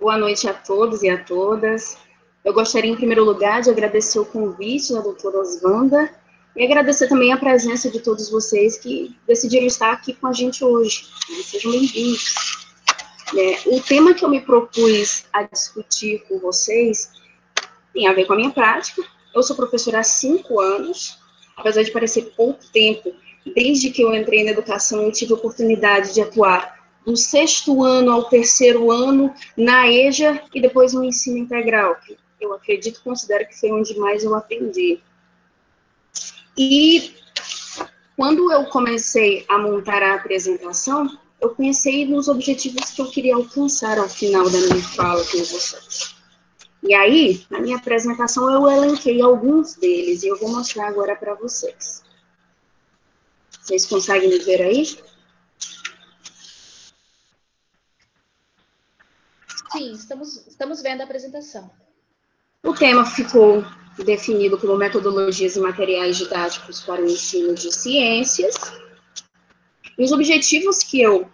Boa noite a todos e a todas. Eu gostaria, em primeiro lugar, de agradecer o convite da doutora Oswanda e agradecer também a presença de todos vocês que decidiram estar aqui com a gente hoje. Sejam bem-vindos. O tema que eu me propus a discutir com vocês tem a ver com a minha prática. Eu sou professora há 5 anos, apesar de parecer pouco tempo. Desde que eu entrei na educação, eu tive a oportunidade de atuar do 6º ano ao 3º ano na EJA e depois no ensino integral, que eu acredito, considero que foi onde mais eu aprendi. E quando eu comecei a montar a apresentação, eu pensei nos objetivos que eu queria alcançar ao final da minha fala com vocês. E aí, na minha apresentação, eu elenquei alguns deles, e eu vou mostrar agora para vocês. Vocês conseguem me ver aí? Sim, estamos vendo a apresentação. O tema ficou definido como metodologias e materiais didáticos para o ensino de ciências. E os objetivos que eu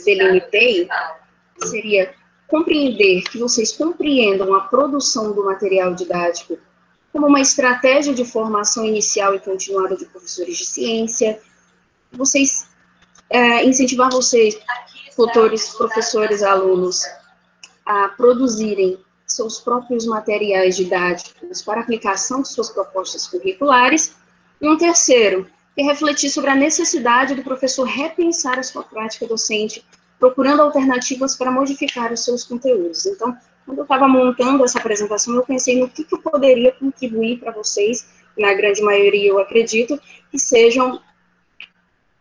delimitei seria compreender, que vocês compreendam a produção do material didático como uma estratégia de formação inicial e continuada de professores de ciência, incentivar vocês, tutores, professores, alunos, a produzirem seus próprios materiais didáticos para aplicação de suas propostas curriculares, e um terceiro, que refletir sobre a necessidade do professor repensar a sua prática docente, procurando alternativas para modificar os seus conteúdos. Então, quando eu estava montando essa apresentação, eu pensei no que eu poderia contribuir para vocês, na grande maioria, eu acredito, que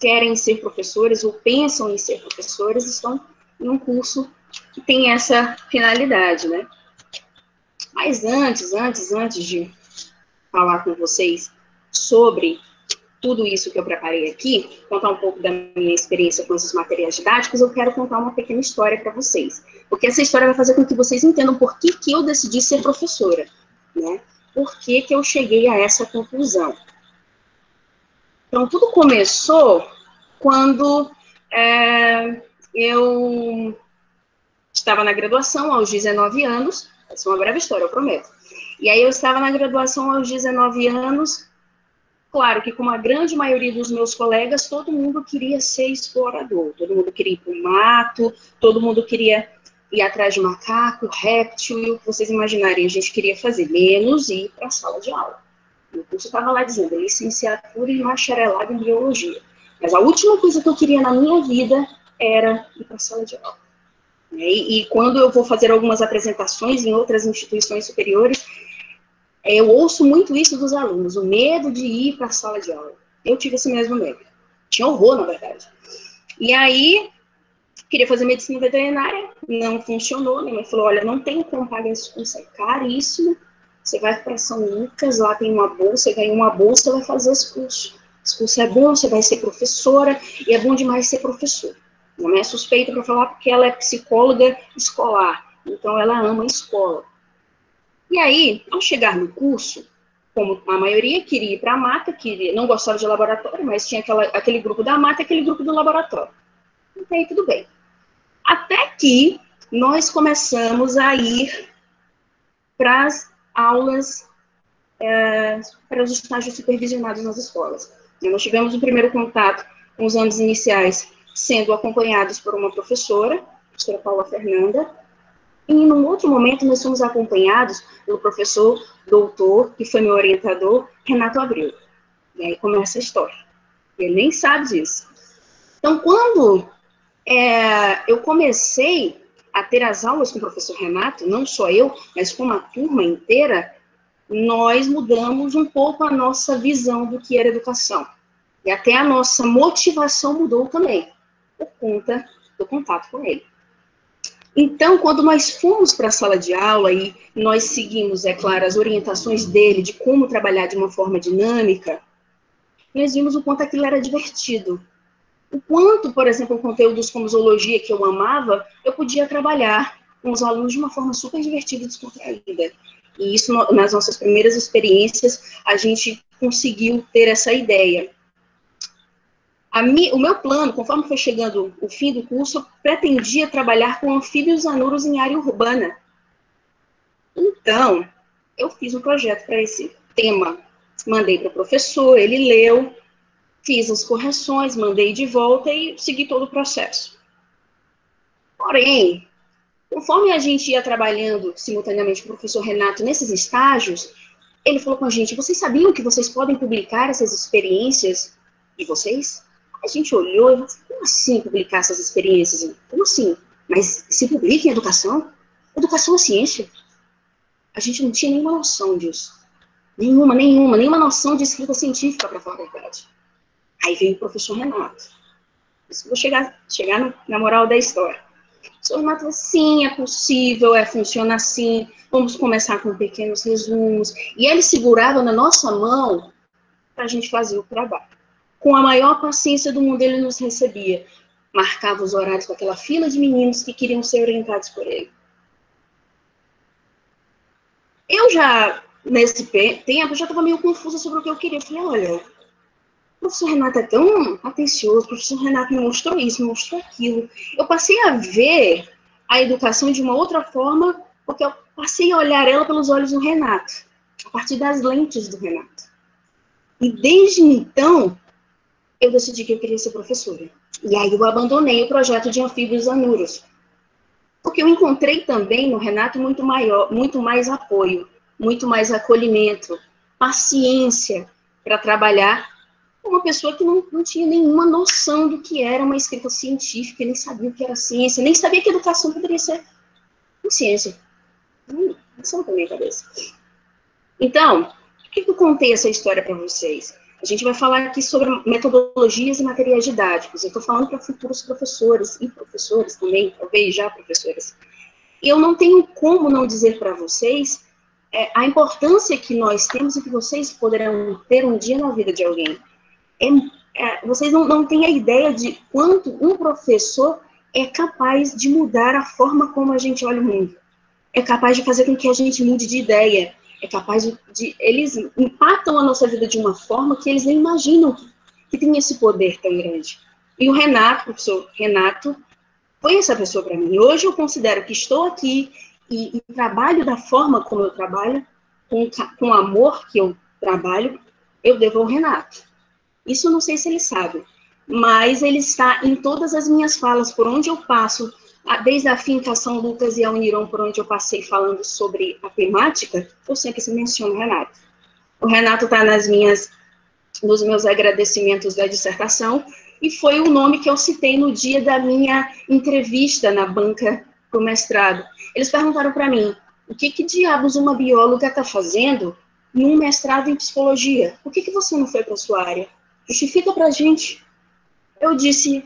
querem ser professores ou pensam em ser professores, estão em um curso que tem essa finalidade, né? Mas antes de falar com vocês sobre tudo isso que eu preparei aqui, contar um pouco da minha experiência com esses materiais didáticos, eu quero contar uma pequena história para vocês. Porque essa história vai fazer com que vocês entendam por que eu decidi ser professora, né? Por que eu cheguei a essa conclusão. Então, tudo começou quando eu estava na graduação aos 19 anos, essa é uma breve história, eu prometo. E aí eu estava na graduação aos 19 anos, claro que como a grande maioria dos meus colegas, todo mundo queria ser explorador, todo mundo queria ir para o mato, todo mundo queria ir atrás de macaco, réptil, e o que vocês imaginarem, a gente queria fazer, menos ir para a sala de aula. O curso estava lá dizendo, licenciatura e bacharelado em biologia. Mas a última coisa que eu queria na minha vida era ir para a sala de aula. E quando eu vou fazer algumas apresentações em outras instituições superiores, eu ouço muito isso dos alunos, o medo de ir para a sala de aula. Eu tive esse mesmo medo. Tinha horror, na verdade. E aí, queria fazer medicina veterinária, não funcionou. Minha mãe falou, olha, não tem como pagar esse curso, é caríssimo. Você vai para São Lucas, lá tem uma bolsa, você ganha uma bolsa, vai fazer esse curso. Esse curso é bom, você vai ser professora, e é bom demais ser professora. Não é suspeita para falar porque ela é psicóloga escolar, então ela ama a escola. E aí, ao chegar no curso, como a maioria queria ir para a mata, não gostava de laboratório, mas tinha aquele grupo da mata e aquele grupo do laboratório. Então aí tudo bem. Até que nós começamos a ir para as aulas, para os estágios supervisionados nas escolas. E nós tivemos o primeiro contato com os anos iniciais, sendo acompanhados por uma professora, a professora Paula Fernanda, e num outro momento nós fomos acompanhados pelo professor doutor, que foi meu orientador, Renato Abreu. E aí começa a história. Ele nem sabe disso. Então, quando eu comecei a ter as aulas com o professor Renato, não só eu, mas com uma turma inteira, nós mudamos um pouco a nossa visão do que era educação. E até a nossa motivação mudou também, por conta do contato com ele. Então, quando nós fomos para a sala de aula e nós seguimos, é claro, as orientações dele de como trabalhar de uma forma dinâmica, nós vimos o quanto aquilo era divertido. O quanto, por exemplo, conteúdos como zoologia, que eu amava, eu podia trabalhar com os alunos de uma forma super divertida e descontraída. E isso, nas nossas primeiras experiências, a gente conseguiu ter essa ideia. O meu plano, conforme foi chegando o fim do curso, eu pretendia trabalhar com anfíbios anuros em área urbana. Então, eu fiz um projeto para esse tema. Mandei para o professor, ele leu, fiz as correções, mandei de volta e segui todo o processo. Porém, conforme a gente ia trabalhando simultaneamente com o professor Renato nesses estágios, ele falou com a gente, vocês sabiam que vocês podem publicar essas experiências de vocês? A gente olhou e falou, como assim publicar essas experiências? Como assim? Mas se publica em educação? Educação é ciência. A gente não tinha nenhuma noção disso. Nenhuma noção de escrita científica, para falar a verdade. Aí veio o professor Renato. Vou chegar na moral da história. O professor Renato falou, sim, é possível, funciona assim, vamos começar com pequenos resumos. E ele segurava na nossa mão para a gente fazer o trabalho. Com a maior paciência do mundo, ele nos recebia. Marcava os horários com aquela fila de meninos que queriam ser orientados por ele. Eu já, nesse tempo, já estava meio confusa sobre o que eu queria. Eu falei, olha, o professor Renato é tão atencioso, o professor Renato me mostrou isso, me mostrou aquilo. Eu passei a ver a educação de uma outra forma, porque eu passei a olhar ela pelos olhos do Renato, a partir das lentes do Renato. E desde então, eu decidi que eu queria ser professora. E aí eu abandonei o projeto de anfíbios anuros. Porque eu encontrei também no Renato muito mais apoio, muito mais acolhimento, paciência para trabalhar com uma pessoa que não tinha nenhuma noção do que era uma escrita científica, nem sabia o que era ciência, nem sabia que educação poderia ser ciência. Isso não foi na minha cabeça. Então, por que eu contei essa história para vocês? A gente vai falar aqui sobre metodologias e materiais didáticos. Eu estou falando para futuros professores e professores também, talvez já professores. E eu não tenho como não dizer para vocês a importância que nós temos e que vocês poderão ter um dia na vida de alguém. Vocês não têm a ideia de quanto um professor é capaz de mudar a forma como a gente olha o mundo. É capaz de fazer com que a gente mude de ideia. É capaz de eles impactam a nossa vida de uma forma que eles nem imaginam que tem esse poder tão grande. E o Renato, o professor Renato, foi essa pessoa para mim. Hoje eu considero que estou aqui e trabalho da forma como eu trabalho, com o amor que eu trabalho, eu devo ao Renato. Isso eu não sei se ele sabe, mas ele está em todas as minhas falas, por onde eu passo, desde a finca São Lucas e a Uniron, por onde eu passei falando sobre a temática, eu sempre se menciono o Renato. O Renato está nos meus agradecimentos da dissertação, e foi o nome que eu citei no dia da minha entrevista na banca para o mestrado. Eles perguntaram para mim, o que diabos uma bióloga está fazendo em um mestrado em psicologia? Por que você não foi para a sua área? Justifica para a gente. Eu disse,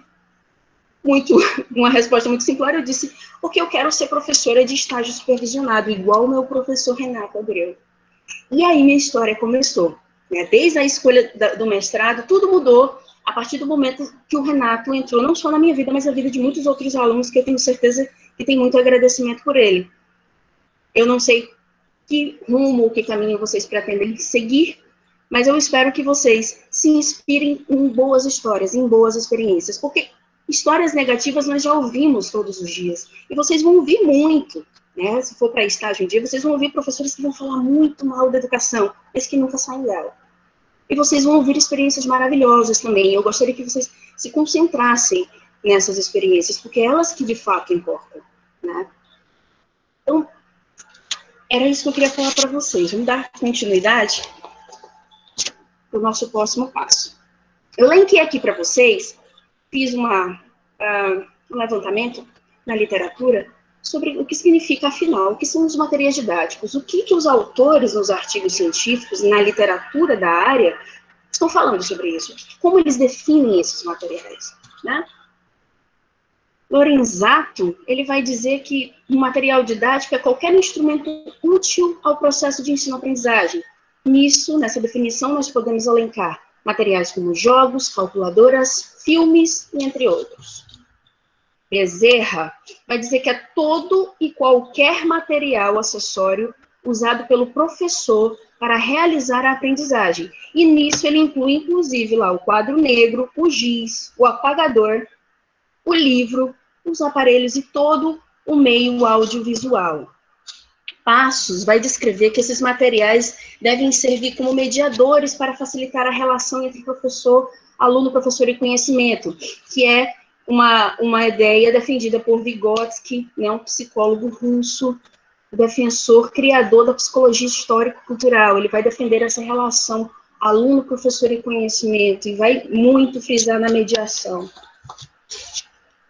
uma resposta muito simplória, eu disse, porque eu quero ser professora de estágio supervisionado, igual o meu professor Renato Abreu. E aí minha história começou. Desde a escolha do mestrado, tudo mudou a partir do momento que o Renato entrou, não só na minha vida, mas na vida de muitos outros alunos, que eu tenho certeza que tem muito agradecimento por ele. Eu não sei que rumo, que caminho vocês pretendem seguir, mas eu espero que vocês se inspirem em boas histórias, em boas experiências, porque histórias negativas nós já ouvimos todos os dias, e vocês vão ouvir muito, né? Se for para estágio um dia, vocês vão ouvir professores que vão falar muito mal da educação, mas que nunca saem dela. E vocês vão ouvir experiências maravilhosas também. Eu gostaria que vocês se concentrassem nessas experiências, porque é elas que de fato importam, né? Então, era isso que eu queria falar para vocês. Vamos dar continuidade para o nosso próximo passo. Eu linkei aqui para vocês, fiz um levantamento na literatura sobre o que significa, afinal, o que são os materiais didáticos, o que os autores nos artigos científicos, na literatura da área, estão falando sobre isso, como eles definem esses materiais, né? Lorenzato, ele vai dizer que o material didático é qualquer instrumento útil ao processo de ensino-aprendizagem. Nessa definição, nós podemos elencar materiais como jogos, calculadoras, filmes, e entre outros. Bezerra vai dizer que é todo e qualquer material acessório usado pelo professor para realizar a aprendizagem. E nisso ele inclui, inclusive, lá o quadro negro, o giz, o apagador, o livro, os aparelhos e todo o meio audiovisual. Passos vai descrever que esses materiais devem servir como mediadores para facilitar a relação entre professor, aluno, professor e conhecimento, que é uma ideia defendida por Vygotsky, né, um psicólogo russo, defensor, criador da psicologia histórico-cultural. Ele vai defender essa relação aluno, professor e conhecimento, e vai muito frisar na mediação.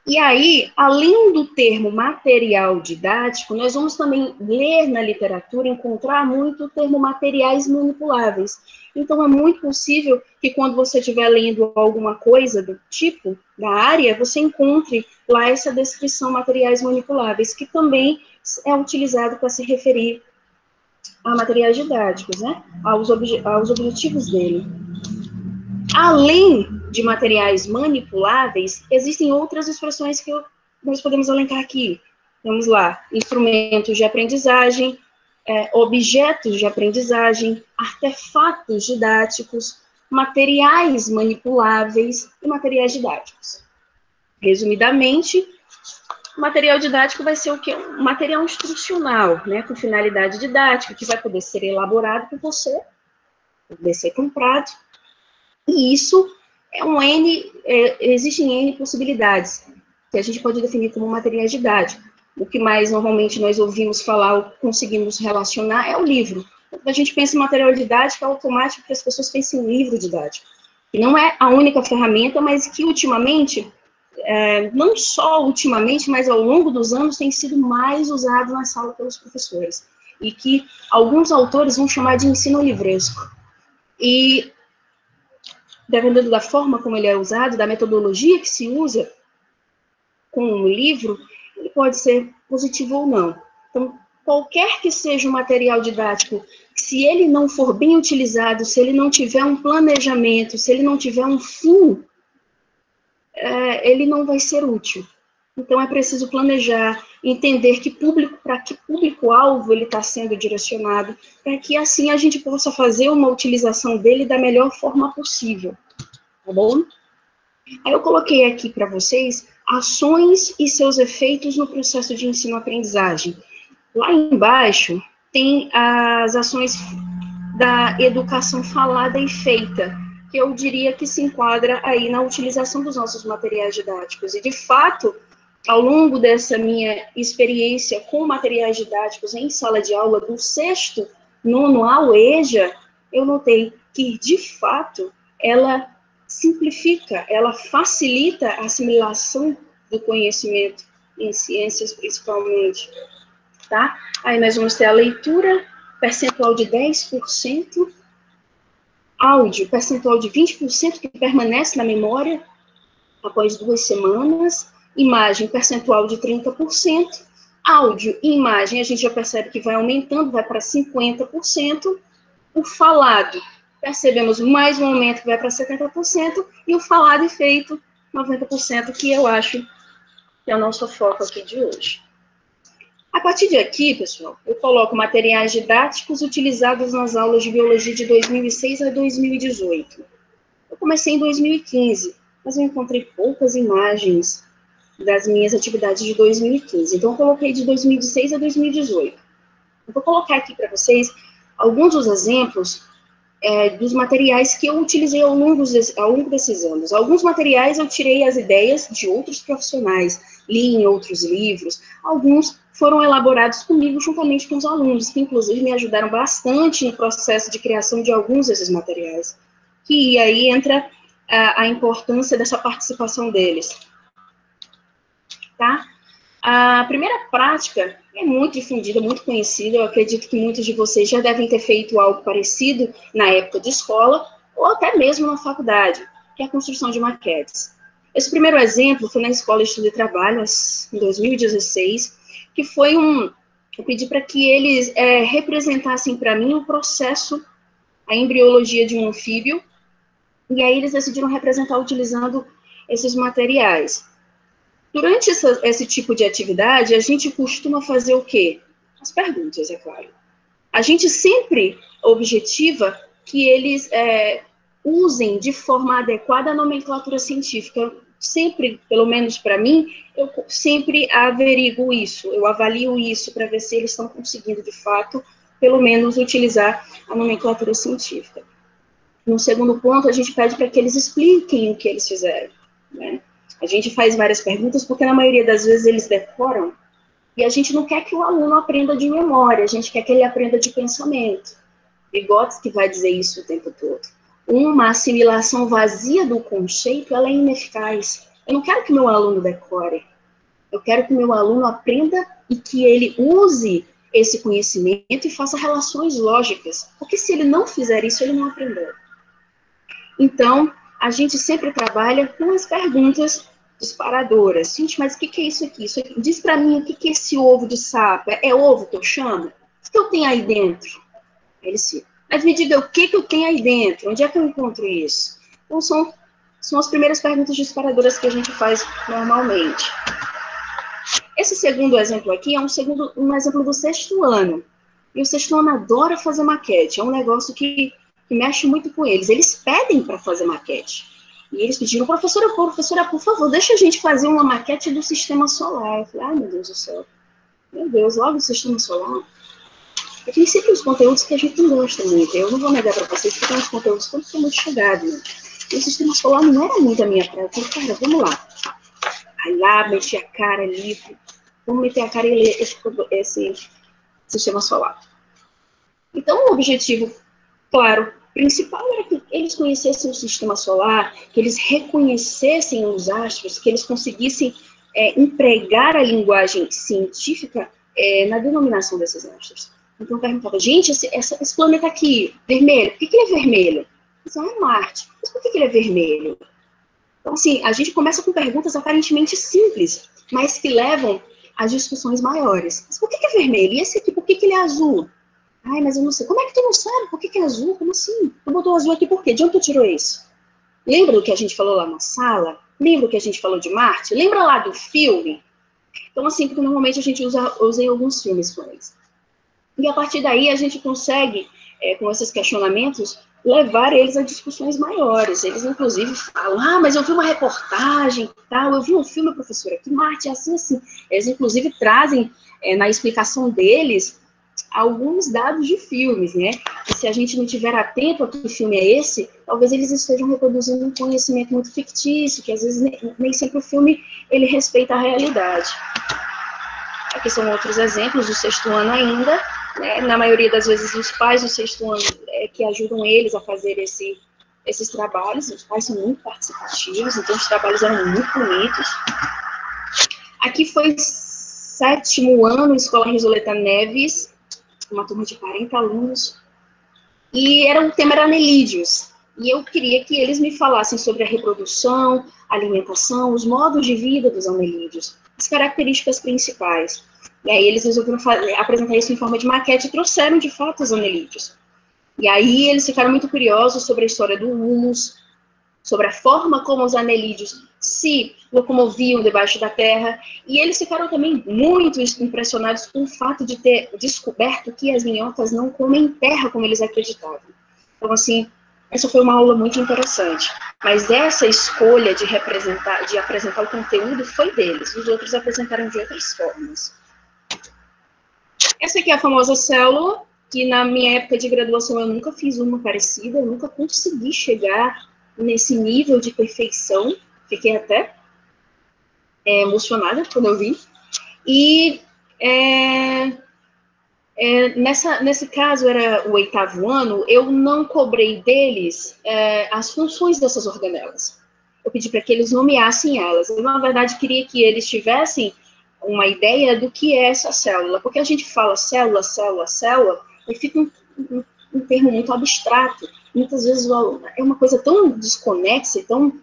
E aí, além do termo material didático, nós vamos também ler na literatura, encontrar muito o termo materiais manipuláveis. Então, é muito possível que quando você estiver lendo alguma coisa do tipo, da área, você encontre lá essa descrição materiais manipuláveis, que também é utilizado para se referir a materiais didáticos, né? Aos objetivos dele. Além de materiais manipuláveis, existem outras expressões que nós podemos elencar aqui. Vamos lá: instrumentos de aprendizagem, objetos de aprendizagem, artefatos didáticos, materiais manipuláveis e materiais didáticos. Resumidamente, o material didático vai ser o quê? Um material instrucional, né, com finalidade didática, que vai poder ser elaborado por você, poder ser comprado. E isso existem N possibilidades, que a gente pode definir como materiais didáticos. O que mais normalmente nós ouvimos falar, ou conseguimos relacionar, é o livro. Quando a gente pensa em material didático, é automático que as pessoas pensem em livro didático. E não é a única ferramenta, mas que ultimamente, não só ultimamente, mas ao longo dos anos, tem sido mais usado na sala pelos professores. E que alguns autores vão chamar de ensino livresco. E dependendo da forma como ele é usado, da metodologia que se usa com o livro, ele pode ser positivo ou não. Então, qualquer que seja o material didático, se ele não for bem utilizado, se ele não tiver um planejamento, se ele não tiver um fim, ele não vai ser útil. Então, é preciso planejar, entender para que público-alvo ele está sendo direcionado, para que assim a gente possa fazer uma utilização dele da melhor forma possível. Tá bom? Aí eu coloquei aqui para vocês ações e seus efeitos no processo de ensino-aprendizagem. Lá embaixo tem as ações da educação falada e feita, que eu diria que se enquadra aí na utilização dos nossos materiais didáticos. E, de fato, ao longo dessa minha experiência com materiais didáticos em sala de aula, do 6º, 9º ao EJA, eu notei que, de fato, ela simplifica, ela facilita a assimilação do conhecimento, em ciências principalmente, tá? Aí nós vamos ter a leitura, percentual de 10%, áudio, percentual de 20% que permanece na memória após 2 semanas, imagem, percentual de 30%, áudio e imagem, a gente já percebe que vai aumentando, vai para 50%, o falado, percebemos mais um aumento que vai para 70%, e o falado e feito, 90%, que eu acho que é o nosso foco aqui de hoje. A partir de aqui, pessoal, eu coloco materiais didáticos utilizados nas aulas de biologia de 2006 a 2018. Eu comecei em 2015, mas eu encontrei poucas imagens das minhas atividades de 2015. Então, eu coloquei de 2016 a 2018. Eu vou colocar aqui para vocês alguns dos exemplos dos materiais que eu utilizei ao longo desses anos. Alguns materiais eu tirei as ideias de outros profissionais, li em outros livros, alguns foram elaborados comigo juntamente com os alunos, que inclusive me ajudaram bastante no processo de criação de alguns desses materiais. Que aí entra a importância dessa participação deles. Tá? A primeira prática é muito difundida, muito conhecida, eu acredito que muitos de vocês já devem ter feito algo parecido na época de escola, ou até mesmo na faculdade, que é a construção de maquetes. Esse primeiro exemplo foi na Escola de Estudo e Trabalho, em 2016, que foi eu pedi para que eles representassem para mim o processo, a embriologia de um anfíbio, e aí eles decidiram representar utilizando esses materiais. Durante esse tipo de atividade, a gente costuma fazer o quê? As perguntas, é claro. a gente sempre objetiva que eles usem de forma adequada a nomenclatura científica. Sempre, pelo menos para mim, eu sempre averiguo isso, eu avalio isso para ver se eles estão conseguindo, de fato, pelo menos utilizar a nomenclatura científica. No segundo ponto, a gente pede para que eles expliquem o que eles fizeram, né? A gente faz várias perguntas, porque na maioria das vezes eles decoram, e a gente não quer que o aluno aprenda de memória, a gente quer que ele aprenda de pensamento. Vygotsky vai dizer isso o tempo todo. Uma assimilação vazia do conceito, ela é ineficaz. Eu não quero que meu aluno decore. Eu quero que meu aluno aprenda e que ele use esse conhecimento e faça relações lógicas. Porque se ele não fizer isso, ele não aprendeu. Então, a gente sempre trabalha com as perguntas disparadoras. Gente, mas o que é isso aqui? Diz para mim o que é esse ovo de sapo. É ovo que eu chamo? O que eu tenho aí dentro? Ele se... Mas me diga o que eu tenho aí dentro, onde é que eu encontro isso? Então, são as primeiras perguntas disparadoras que a gente faz normalmente. Esse segundo exemplo aqui é um exemplo do sexto ano. E o sexto ano adora fazer maquete, é um negócio que mexe muito com eles. Eles pedem para fazer maquete. E eles pediram, professora, por favor, deixa a gente fazer uma maquete do sistema solar. Eu falei, ai, meu Deus do céu. Meu Deus, logo o sistema solar. Eu tenho sempre os conteúdos que a gente não gosta muito. Eu não vou negar para vocês que tem uns conteúdos que eu não sou muito chegada. Né? E o sistema solar não era muito a minha praia. Eu falei, cara, vamos lá. Aí lá, meti a cara ali. Vamos meter a cara e ler esse sistema solar. Então, o objetivo, claro, principal era que eles conhecessem o sistema solar, que eles reconhecessem os astros, que eles conseguissem empregar a linguagem científica na denominação desses astros. Então, eu perguntava, gente, esse planeta aqui, vermelho, por que ele é vermelho? Isso é Marte. Mas por que ele é vermelho? Então, assim, a gente começa com perguntas aparentemente simples, mas que levam a discussões maiores. Mas por que é vermelho? E esse aqui, por que ele é azul? Ai, mas eu não sei. Como é que tu não sabe por que é azul? Como assim? Tu botou azul aqui por quê? De onde tu tirou isso? Lembra do que a gente falou lá na sala? Lembra do que a gente falou de Marte? Lembra lá do filme? Então, assim, porque normalmente a gente usa em alguns filmes com eles. E a partir daí a gente consegue, com esses questionamentos, levar eles a discussões maiores. Eles, inclusive, falam, mas eu vi uma reportagem, tal, eu vi um filme, professora, que Marte é assim, assim. Eles, inclusive, trazem, na explicação deles, alguns dados de filmes, né? E se a gente não estiver atento a que filme é esse, talvez eles estejam reproduzindo um conhecimento muito fictício, que às vezes nem sempre o filme, ele respeita a realidade. Aqui são outros exemplos do sexto ano ainda, né? Na maioria das vezes os pais do sexto ano que ajudam eles a fazer esses trabalhos. Os pais são muito participativos, então os trabalhos eram muito bonitos. Aqui foi sétimo ano, Escola Risoleta Neves, uma turma de 40 alunos, e o tema era anelídeos. E eu queria que eles me falassem sobre a reprodução, a alimentação, os modos de vida dos anelídeos, as características principais. E aí eles resolveram apresentar isso em forma de maquete e trouxeram, de fato, os anelídeos. E aí eles ficaram muito curiosos sobre a história do humus, sobre a forma como os anelídeos se locomoviam debaixo da terra, e eles ficaram também muito impressionados com o fato de ter descoberto que as minhocas não comem terra como eles acreditavam. Então, assim, essa foi uma aula muito interessante. Mas essa escolha de apresentar o conteúdo foi deles, os outros apresentaram de outras formas. Essa aqui é a famosa célula, que na minha época de graduação eu nunca fiz uma parecida, eu nunca consegui chegar nesse nível de perfeição, fiquei até emocionada quando eu vi. E nesse caso, era o 8º ano, eu não cobrei deles as funções dessas organelas. Eu pedi para que eles nomeassem elas. Eu, na verdade, queria que eles tivessem uma ideia do que é essa célula, porque a gente fala célula, célula, célula, e fica um termo muito abstrato. Muitas vezes é uma coisa tão desconexa, tão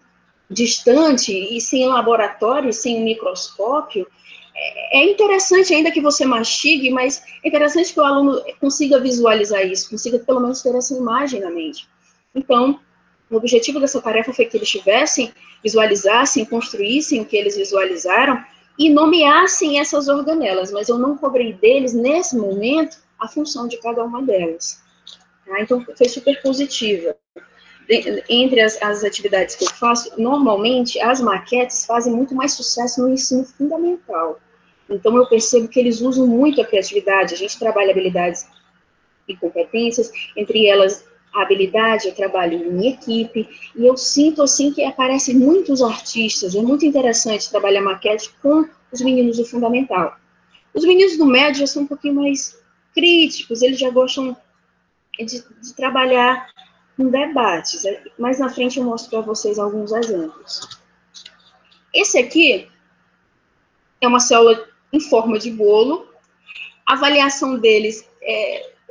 distante, e sem laboratório, sem um microscópio. É interessante ainda que você mastigue, mas é interessante que o aluno consiga visualizar isso, consiga pelo menos ter essa imagem na mente. Então, o objetivo dessa tarefa foi que eles visualizassem, construíssem o que eles visualizaram e nomeassem essas organelas, mas eu não cobrei deles, nesse momento, a função de cada uma delas. Tá? Então, foi super positiva. Entre as atividades que eu faço, normalmente, as maquetes fazem muito mais sucesso no ensino fundamental. Então, eu percebo que eles usam muito a criatividade, a gente trabalha habilidades e competências, entre elas a habilidade, eu trabalho em equipe, e eu sinto, assim, que aparecem muitos artistas, é muito interessante trabalhar maquete com os meninos do fundamental. Os meninos do médio já são um pouquinho mais críticos, eles já gostam de trabalhar com debates. Mais na frente eu mostro para vocês alguns exemplos. Esse aqui é uma célula em forma de bolo. A avaliação deles,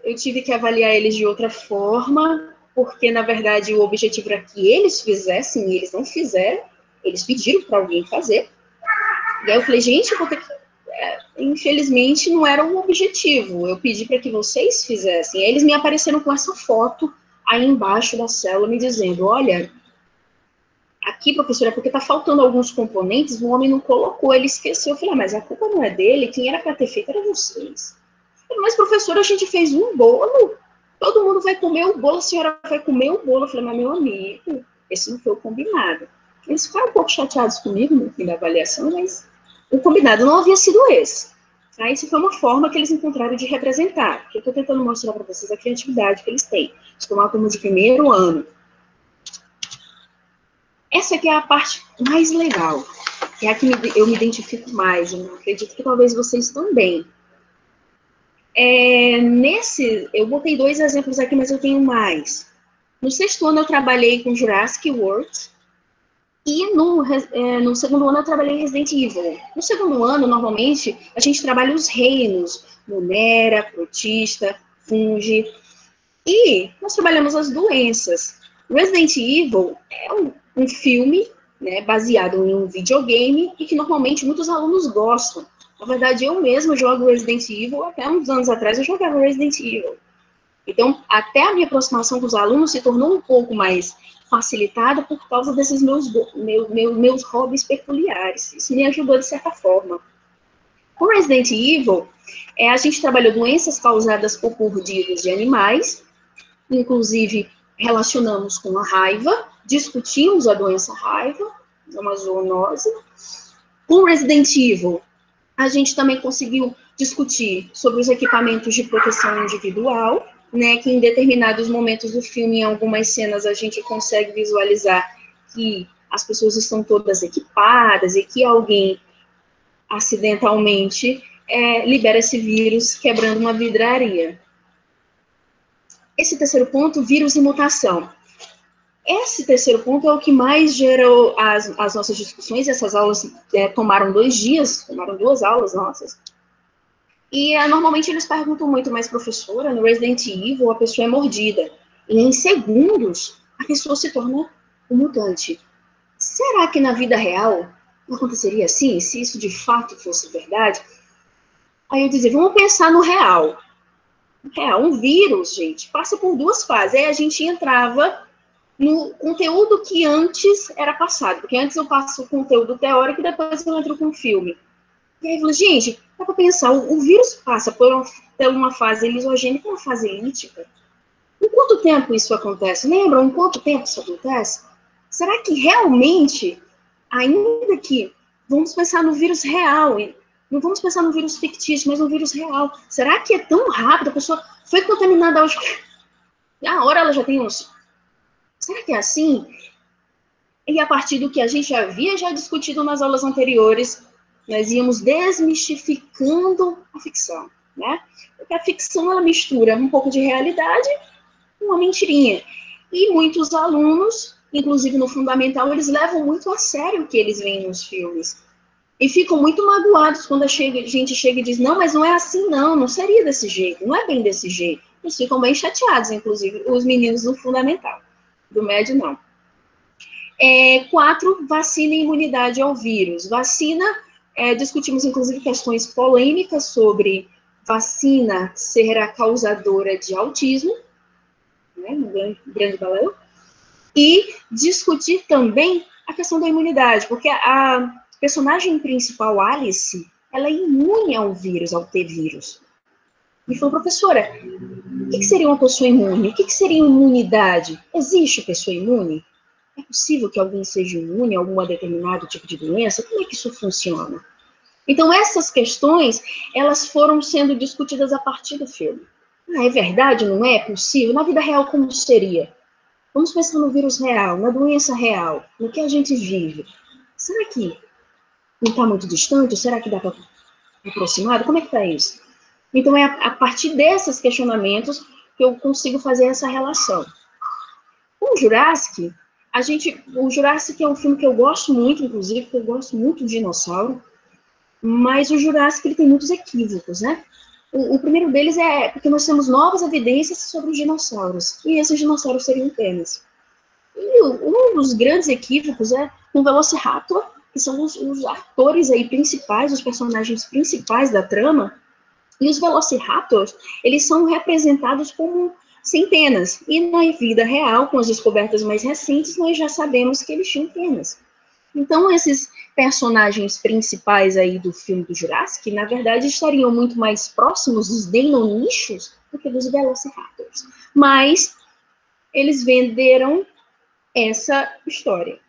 eu tive que avaliar eles de outra forma, porque, na verdade, o objetivo era que eles fizessem, e eles não fizeram, eles pediram para alguém fazer. E aí eu falei, gente, vou ter que... infelizmente, não era o objetivo, eu pedi para que vocês fizessem. Aí eles me apareceram com essa foto aí embaixo da célula, me dizendo, olha, aqui, professora, porque está faltando alguns componentes, o homem não colocou, ele esqueceu. Eu falei, mas a culpa não é dele, quem era para ter feito era vocês. Eu falei, mas, professora, a gente fez um bolo, todo mundo vai comer o bolo, a senhora vai comer o bolo. Eu falei, mas, meu amigo, esse não foi o combinado. Eles ficaram um pouco chateados comigo no fim da avaliação, mas o combinado não havia sido esse. Tá? Isso foi uma forma que eles encontraram de representar, porque eu estou tentando mostrar para vocês a criatividade que eles têm. Isso foi uma turma de primeiro ano. Essa aqui é a parte mais legal, é a que eu me identifico mais, eu acredito que talvez vocês também. Eu botei 2 exemplos aqui, mas eu tenho mais. No 6º ano eu trabalhei com Jurassic World, e no 2º ano eu trabalhei em Resident Evil. No 2º ano, normalmente, a gente trabalha os reinos, Munera, Protista, Fungi, e nós trabalhamos as doenças. Resident Evil é um filme, né, baseado em um videogame e que normalmente muitos alunos gostam. Na verdade, eu mesma jogo Resident Evil, até uns anos atrás eu jogava Resident Evil. Então, até a minha aproximação com os alunos se tornou um pouco mais facilitada por causa desses meus hobbies peculiares. Isso me ajudou de certa forma. Com Resident Evil, a gente trabalhou doenças causadas por mordidas de animais, inclusive relacionamos com a raiva, discutimos a doença raiva, é uma zoonose. Com Resident Evil, a gente também conseguiu discutir sobre os equipamentos de proteção individual, né, que em determinados momentos do filme, em algumas cenas, a gente consegue visualizar que as pessoas estão todas equipadas e que alguém acidentalmente libera esse vírus quebrando uma vidraria. Esse terceiro ponto, vírus e mutação. Esse terceiro ponto é o que mais gerou as nossas discussões. Essas aulas tomaram 2 dias, tomaram 2 aulas nossas. E normalmente eles perguntam muito, mas professora, no Resident Evil a pessoa é mordida. E em segundos a pessoa se torna um mutante. Será que na vida real aconteceria assim? Se isso de fato fosse verdade? Aí eu dizia, vamos pensar no real. Um vírus, gente, passa por 2 fases. Aí a gente entrava no conteúdo que antes era passado. Porque antes eu passo o conteúdo teórico e depois eu entro com o filme. E aí eu falei, gente, dá para pensar, o vírus passa por uma fase lisogênica e uma fase lítica. Em quanto tempo isso acontece? Lembram? Em quanto tempo isso acontece? Será que realmente, ainda que, vamos pensar no vírus real, não vamos pensar no vírus fictício, mas no vírus real. Será que é tão rápido? A pessoa foi contaminada hoje, na hora ela já tem uns... Será que é assim? E a partir do que a gente havia já discutido nas aulas anteriores, nós íamos desmistificando a ficção, né? Porque a ficção, ela mistura um pouco de realidade com uma mentirinha. E muitos alunos, inclusive no fundamental, eles levam muito a sério o que eles veem nos filmes. E ficam muito magoados quando a gente chega e diz, não, mas não é assim não, não seria desse jeito, não é bem desse jeito. Eles ficam bem chateados, inclusive os meninos do fundamental, do médio não. 4, vacina e imunidade ao vírus. Vacina, discutimos inclusive questões polêmicas sobre vacina ser a causadora de autismo, né, no grande balão, e discutir também a questão da imunidade, porque a personagem principal, Alice, ela é imune ao vírus, ao T-vírus. e falou, professora, o que seria uma pessoa imune? O que seria imunidade? Existe pessoa imune? É possível que alguém seja imune a algum determinado tipo de doença? Como é que isso funciona? Então, essas questões, elas foram sendo discutidas a partir do filme. Ah, é verdade? Não é possível? Na vida real, como seria? Vamos pensar no vírus real, na doença real, no que a gente vive. Será que não está muito distante? Será que dá para aproximar? Como é que está isso? Então, é a partir desses questionamentos que eu consigo fazer essa relação. O Jurassic, o Jurassic é um filme que eu gosto muito, inclusive, porque eu gosto muito de dinossauro, mas o Jurassic ele tem muitos equívocos, né? O primeiro deles é porque nós temos novas evidências sobre os dinossauros, e esses dinossauros seriam penas. E um dos grandes equívocos é o Velociraptor, que são os atores aí principais, os personagens principais da trama, e os Velociraptors, eles são representados como centenas, e na vida real, com as descobertas mais recentes, nós já sabemos que eles tinham penas. Então, esses personagens principais aí do filme do Jurassic, na verdade, estariam muito mais próximos dos Deinonychus do que dos Velociraptors. Mas eles venderam essa história.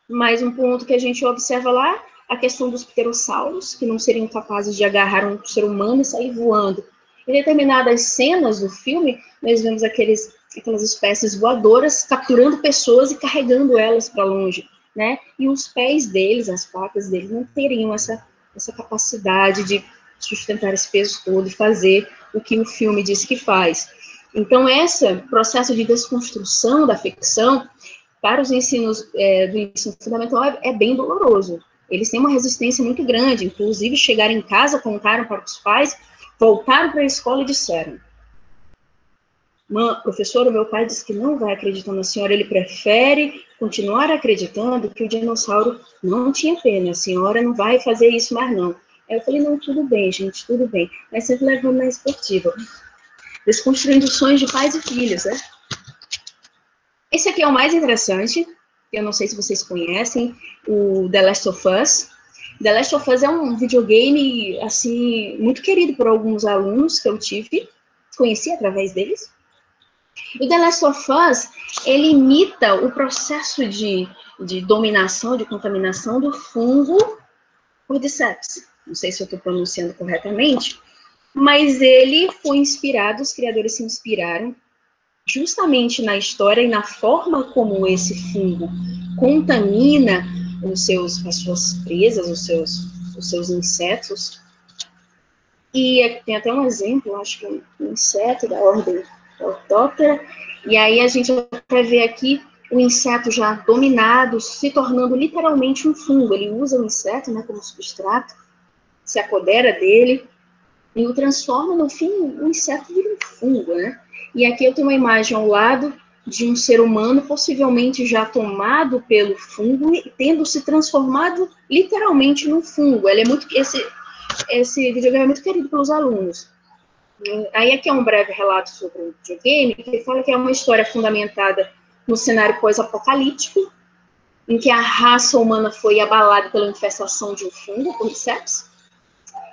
Mais um ponto que a gente observa lá, a questão dos pterossauros, que não seriam capazes de agarrar um ser humano e sair voando. Em determinadas cenas do filme, nós vemos aquelas espécies voadoras capturando pessoas e carregando elas para longe, né? E os pés deles, as patas deles, não teriam essa capacidade de sustentar esse peso todo e fazer o que o filme diz que faz. Então, esse processo de desconstrução da ficção para os ensinos do ensino fundamental é bem doloroso. Eles têm uma resistência muito grande, inclusive chegaram em casa, contaram para os pais, voltaram para a escola e disseram, professora, meu pai disse que não vai acreditar na senhora, ele prefere continuar acreditando que o dinossauro não tinha pena, a senhora não vai fazer isso mais não. Aí eu falei, não, tudo bem, gente, tudo bem, mas sempre levando na esportiva. Desconstruindo sonhos de pais e filhos, né? Esse aqui é o mais interessante, eu não sei se vocês conhecem, o The Last of Us. The Last of Us é um videogame, assim, muito querido por alguns alunos que eu tive, conheci através deles. O The Last of Us, ele imita o processo de dominação, de contaminação do fungo Cordyceps. Não sei se eu estou pronunciando corretamente, mas ele foi inspirado, os criadores se inspiraram justamente na história e na forma como esse fungo contamina as suas presas, os seus insetos. E tem até um exemplo, acho que um inseto da ordem Orthoptera, e aí a gente vai ver aqui o inseto já dominado, se tornando literalmente um fungo. Ele usa o inseto, né, como substrato, se apodera dele, e o transforma, no fim, o inseto vira um fungo, né? E aqui eu tenho uma imagem ao lado de um ser humano possivelmente já tomado pelo fungo e tendo se transformado literalmente num fungo. Ele é muito, esse videogame é muito querido pelos alunos. Aí aqui é um breve relato sobre o videogame, que fala que é uma história fundamentada no cenário pós-apocalíptico, em que a raça humana foi abalada pela infestação de um fungo, Cordyceps.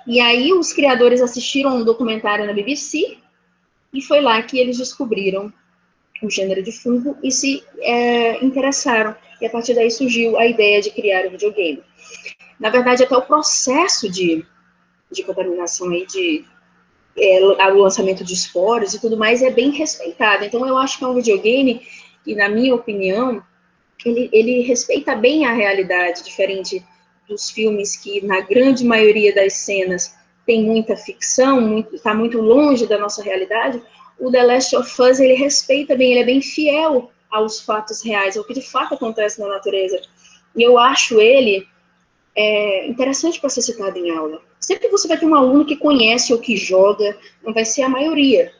E aí os criadores assistiram um documentário na BBC, e foi lá que eles descobriram o gênero de fungo e se interessaram. E a partir daí surgiu a ideia de criar o videogame. Na verdade, até o processo de contaminação aí, o lançamento de esporos e tudo mais é bem respeitado. Então, eu acho que é um videogame que, na minha opinião, ele respeita bem a realidade, diferente dos filmes que, na grande maioria das cenas, tem muita ficção, está muito longe da nossa realidade. O The Last of Us, ele respeita bem, ele é bem fiel aos fatos reais, ao que de fato acontece na natureza. E eu acho ele interessante para ser citado em aula. Sempre você vai ter um aluno que conhece ou que joga, não vai ser a maioria,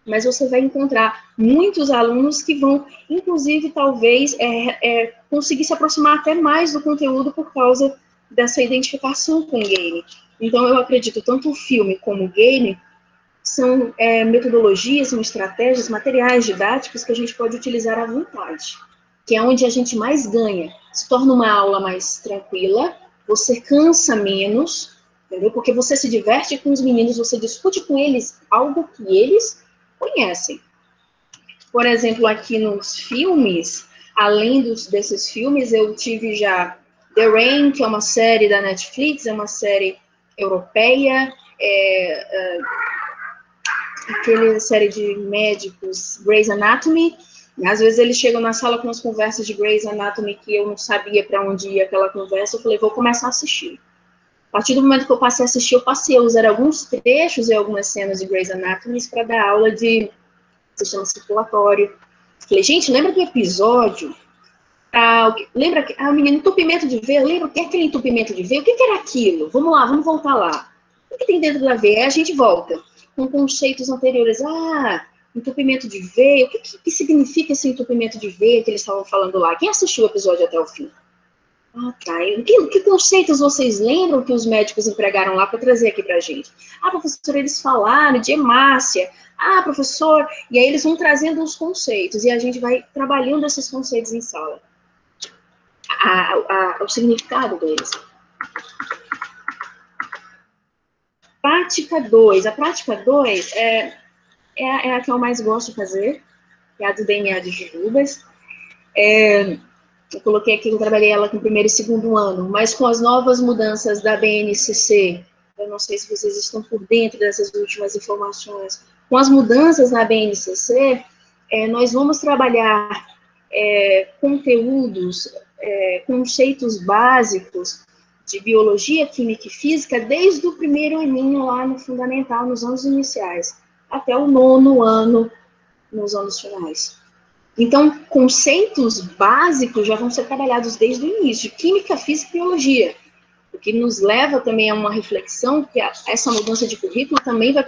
mas você vai encontrar muitos alunos que vão, inclusive, talvez, conseguir se aproximar até mais do conteúdo por causa dessa identificação com o game. Então, eu acredito, tanto o filme como o game são metodologias, são estratégias, materiais didáticos que a gente pode utilizar à vontade, que é onde a gente mais ganha. Se torna uma aula mais tranquila, você cansa menos, entendeu? Porque você se diverte com os meninos, você discute com eles algo que eles conhecem. Por exemplo, aqui nos filmes, além desses filmes, eu tive já The Rain, que é uma série da Netflix, é uma série europeia, aquela série de médicos, Grey's Anatomy. Às vezes eles chegam na sala com umas conversas de Grey's Anatomy que eu não sabia para onde ia aquela conversa, eu falei, vou começar a assistir. A partir do momento que eu passei a assistir, eu passei a usar alguns trechos e algumas cenas de Grey's Anatomy para dar aula de sistema circulatório. Falei, gente, lembra do episódio? Lembra que o menino entupimento de veia? Lembra o que é aquele entupimento de veia? O que era aquilo? Vamos lá, vamos voltar lá. O que tem dentro da veia? A gente volta com conceitos anteriores. Entupimento de veia. O que significa esse entupimento de veia que eles estavam falando lá? Quem assistiu o episódio até o fim? Tá. Que conceitos vocês lembram que os médicos empregaram lá para trazer aqui para a gente? Professor, eles falaram de hemácia. Professor, e aí eles vão trazendo os conceitos e a gente vai trabalhando esses conceitos em sala. O significado deles. Prática 2. A prática 2 é a que eu mais gosto de fazer, que é a do DNA de jujubas. Eu coloquei aqui, eu trabalhei ela com o primeiro e segundo ano, mas com as novas mudanças da BNCC, eu não sei se vocês estão por dentro dessas últimas informações, com as mudanças na BNCC, nós vamos trabalhar conteúdos, conceitos básicos de biologia, química e física desde o primeiro aninho lá no fundamental, nos anos iniciais, até o 9º ano, nos anos finais. Então, conceitos básicos já vão ser trabalhados desde o início, de química, física e biologia, o que nos leva também a uma reflexão que essa mudança de currículo também vai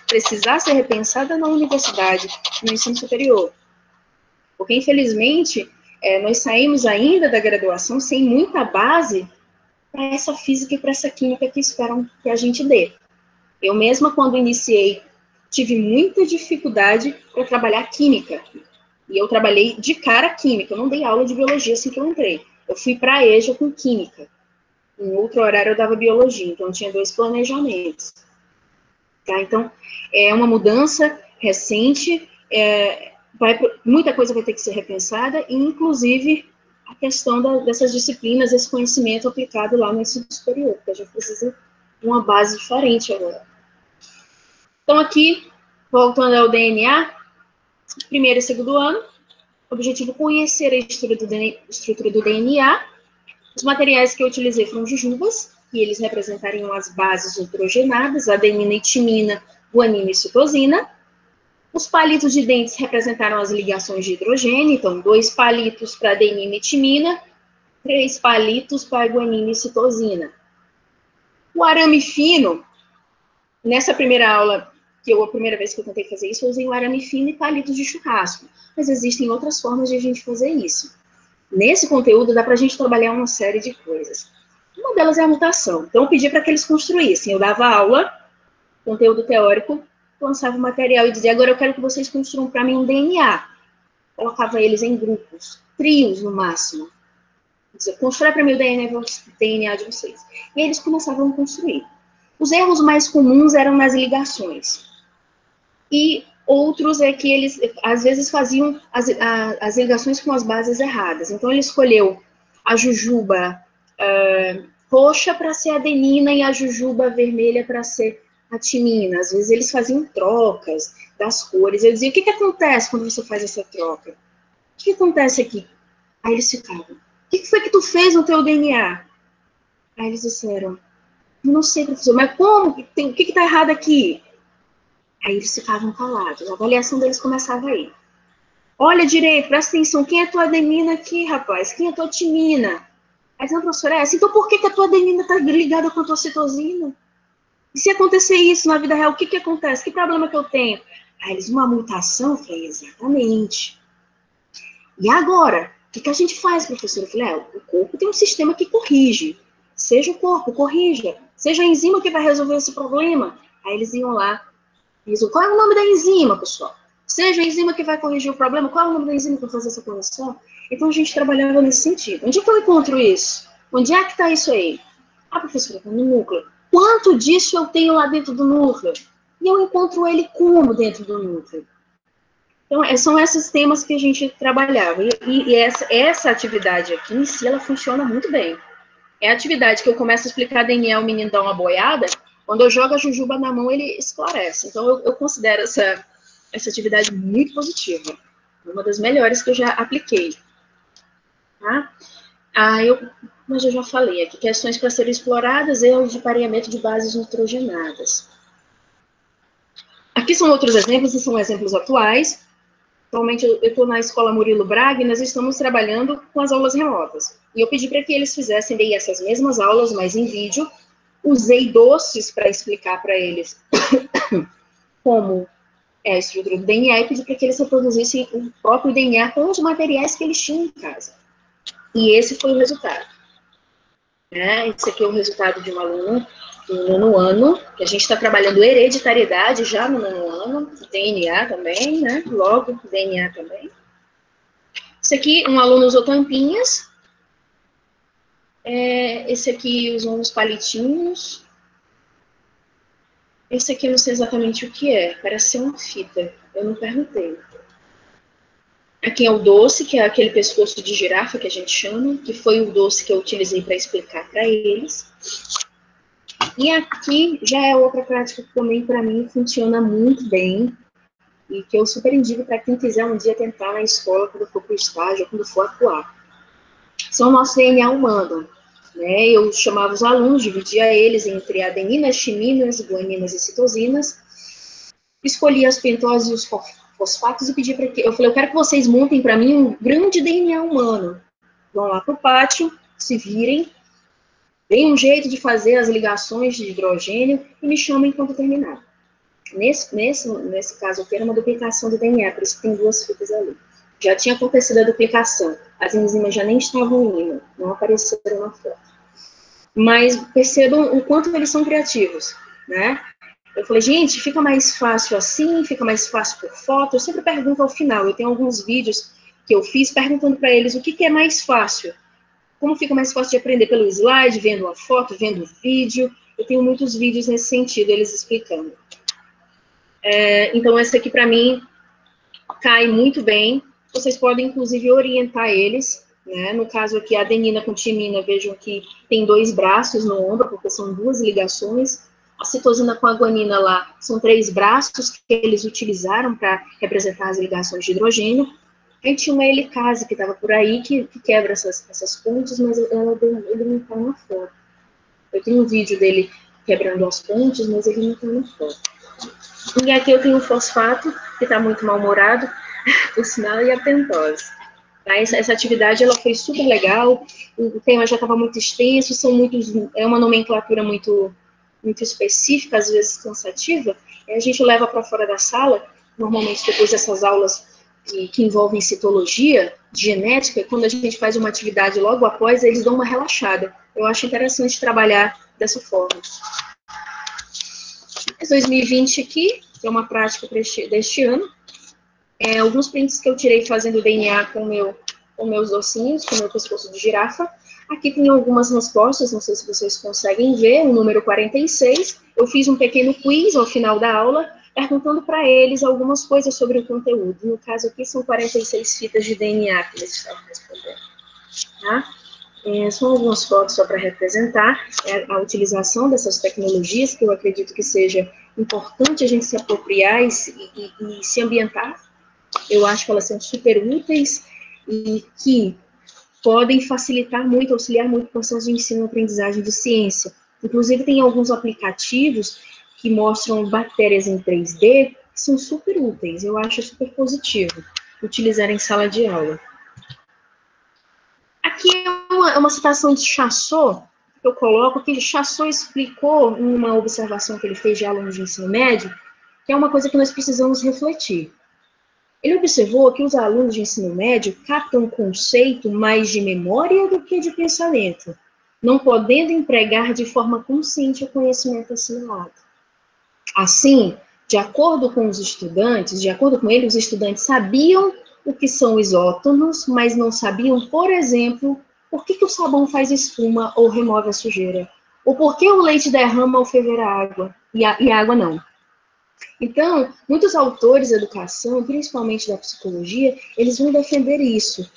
precisar ser repensada na universidade, no ensino superior. Porque, infelizmente, nós saímos ainda da graduação sem muita base para essa física e para essa química que esperam que a gente dê. Eu mesma, quando iniciei, tive muita dificuldade para trabalhar química. E eu trabalhei de cara química, eu não dei aula de biologia assim que eu entrei. Eu fui para a EJA com química. Em outro horário eu dava biologia, então tinha 2 planejamentos. Tá? Então, é uma mudança recente, muita coisa vai ter que ser repensada, e inclusive a questão dessas disciplinas, esse conhecimento aplicado lá no ensino superior, porque a gente precisa de uma base diferente agora. Então, aqui, voltando ao DNA, primeiro e segundo ano, objetivo conhecer a estrutura do DNA. Os materiais que eu utilizei foram jujubas, que eles representariam as bases nitrogenadas, adenina e timina, guanina e citosina. Os palitos de dentes representaram as ligações de hidrogênio, então 2 palitos para adenina e timina, 3 palitos para guanina e citosina. O arame fino, nessa primeira aula, a primeira vez que eu tentei fazer isso, eu usei o arame fino e palitos de churrasco, mas existem outras formas de a gente fazer isso. Nesse conteúdo, dá para a gente trabalhar uma série de coisas. Uma delas é a mutação. Então, eu pedi para que eles construíssem. Eu dava aula, conteúdo teórico, lançava o material e dizia, agora eu quero que vocês construam para mim um DNA. Colocava eles em grupos, trios no máximo. Dizia, constrói para mim o DNA de vocês. E aí eles começavam a construir. Os erros mais comuns eram nas ligações. E outros é que eles, às vezes, faziam as ligações com as bases erradas. Então, ele escolheu a jujuba roxa para ser adenina e a jujuba vermelha para ser a timina. Às vezes, eles faziam trocas das cores. Eu dizia, o que acontece quando você faz essa troca? O que acontece aqui? Aí eles ficavam, o que foi que tu fez no teu DNA? Aí eles disseram, não sei, professor, mas como? O que está errado aqui? Aí eles ficavam calados, a avaliação deles começava aí. Olha direito, presta atenção, quem é a tua adenina aqui, rapaz? Quem é a tua timina? Aí a professora é essa, então por que a tua adenina está ligada com a tua citosina? E se acontecer isso na vida real, o que acontece? Que problema que eu tenho? Aí eles, uma mutação? Eu falei, exatamente. E agora? O que a gente faz, professora? Eu falei, o corpo tem um sistema que corrige. Seja o corpo, corrija. Seja a enzima que vai resolver esse problema. Aí eles iam lá, dizem, qual é o nome da enzima, pessoal? Seja a enzima que vai corrigir o problema, qual é o nome da enzima que vai fazer essa correção? Então, a gente trabalhava nesse sentido. Onde é que eu encontro isso? Onde é que está isso aí? Professora, está no núcleo. quanto disso eu tenho lá dentro do núcleo? E eu encontro ele como dentro do núcleo? Então, são esses temas que a gente trabalhava. E essa atividade aqui, em si, ela funciona muito bem. É a atividade que eu começo a explicar DNA, o menino dá uma boiada, quando eu jogo a jujuba na mão, ele esclarece. Então, eu considero essa atividade muito positiva. Uma das melhores que eu já apliquei. Tá? Mas eu já falei aqui, questões para serem exploradas, erros de pareamento de bases nitrogenadas. Aqui são outros exemplos, e são exemplos atuais. Atualmente, eu estou na Escola Murilo Braga, e nós estamos trabalhando com as aulas remotas. E eu pedi para que eles fizessem daí essas mesmas aulas, mas em vídeo. Usei doces para explicar para eles como é a estrutura do DNA, e pedi para que eles reproduzissem o próprio DNA com os materiais que eles tinham em casa. E esse foi o resultado. Esse aqui é o resultado de um aluno do nono ano, que a gente está trabalhando hereditariedade já no nono ano, DNA também, né? Logo, DNA também. Esse aqui, um aluno usou tampinhas. Esse aqui usou uns palitinhos. Esse aqui eu não sei exatamente o que é, parece ser uma fita, eu não perguntei. Aqui é o doce, que é aquele pescoço de girafa que a gente chama, que foi o doce que eu utilizei para explicar para eles. E aqui já é outra prática que também, para mim, funciona muito bem, e que eu super indico para quem quiser um dia tentar na escola, quando for para o estágio, ou quando for atuar. São o nosso DNA humano. Eu chamava os alunos, dividia eles entre adeninas, timinas, guaninas e citosinas, escolhia as pentoses e os fosfatos e pedia para que... Eu falei, eu quero que vocês montem para mim um grande DNA humano. Vão lá para o pátio, se virem, deem um jeito de fazer as ligações de hidrogênio e me chamem quando terminar. Nesse caso aqui era uma duplicação do DNA, por isso que tem duas fitas ali. Já tinha acontecido a duplicação, as enzimas já nem estavam indo, não apareceram na foto. Mas percebam o quanto eles são criativos, né? Eu falei, gente, fica mais fácil assim, fica mais fácil por foto. Eu sempre pergunto ao final, eu tenho alguns vídeos que eu fiz perguntando para eles o que é mais fácil. Como fica mais fácil de aprender pelo slide, vendo a foto, vendo o vídeo. Eu tenho muitos vídeos nesse sentido, eles explicando. Então, esse aqui, para mim, cai muito bem. Vocês podem, inclusive, orientar eles. No caso aqui, a adenina com timina, vejam que tem 2 braços no ombro, porque são 2 ligações. A citosina com a guanina lá, são 3 braços que eles utilizaram para representar as ligações de hidrogênio. Aí tinha uma helicase que estava por aí, que quebra essas pontes, mas ele não está na foto. Eu tenho um vídeo dele quebrando as pontes, mas ele não está na foto. E aqui eu tenho o fosfato, que está muito mal-humorado, por sinal, e a pentose. Essa atividade ela foi super legal, o tema já estava muito extenso, é uma nomenclatura muito específica, às vezes cansativa, e a gente leva para fora da sala, normalmente depois dessas aulas que envolvem citologia, genética, quando a gente faz uma atividade logo após, eles dão uma relaxada. Eu acho interessante trabalhar dessa forma. 2020 aqui, que é uma prática deste ano, alguns prints que eu tirei fazendo DNA com meus ossinhos, com meu pescoço de girafa. Aqui tem algumas respostas, não sei se vocês conseguem ver, o número 46. Eu fiz um pequeno quiz ao final da aula, perguntando para eles algumas coisas sobre o conteúdo. No caso aqui, são 46 fitas de DNA que eles estavam respondendo. Tá? São algumas fotos só para representar a utilização dessas tecnologias, que eu acredito que seja importante a gente se apropriar e se ambientar. Eu acho que elas são super úteis e que podem facilitar muito, auxiliar muito o processo de ensino e aprendizagem de ciência. Inclusive, tem alguns aplicativos que mostram bactérias em 3D, que são super úteis. Eu acho super positivo utilizar em sala de aula. Aqui é uma citação de Chassot, que eu coloco, que Chassot explicou em uma observação que ele fez de alunos de ensino médio, que é uma coisa que nós precisamos refletir. Ele observou que os alunos de ensino médio captam o conceito mais de memória do que de pensamento, não podendo empregar de forma consciente o conhecimento assimilado. Assim, de acordo com os estudantes, de acordo com ele, os estudantes sabiam o que são isótonos, mas não sabiam, por exemplo, por que o sabão faz espuma ou remove a sujeira, O porquê o leite derrama ao ferver a água e a água não. Então, muitos autores da educação, principalmente da psicologia, eles vão defender isso,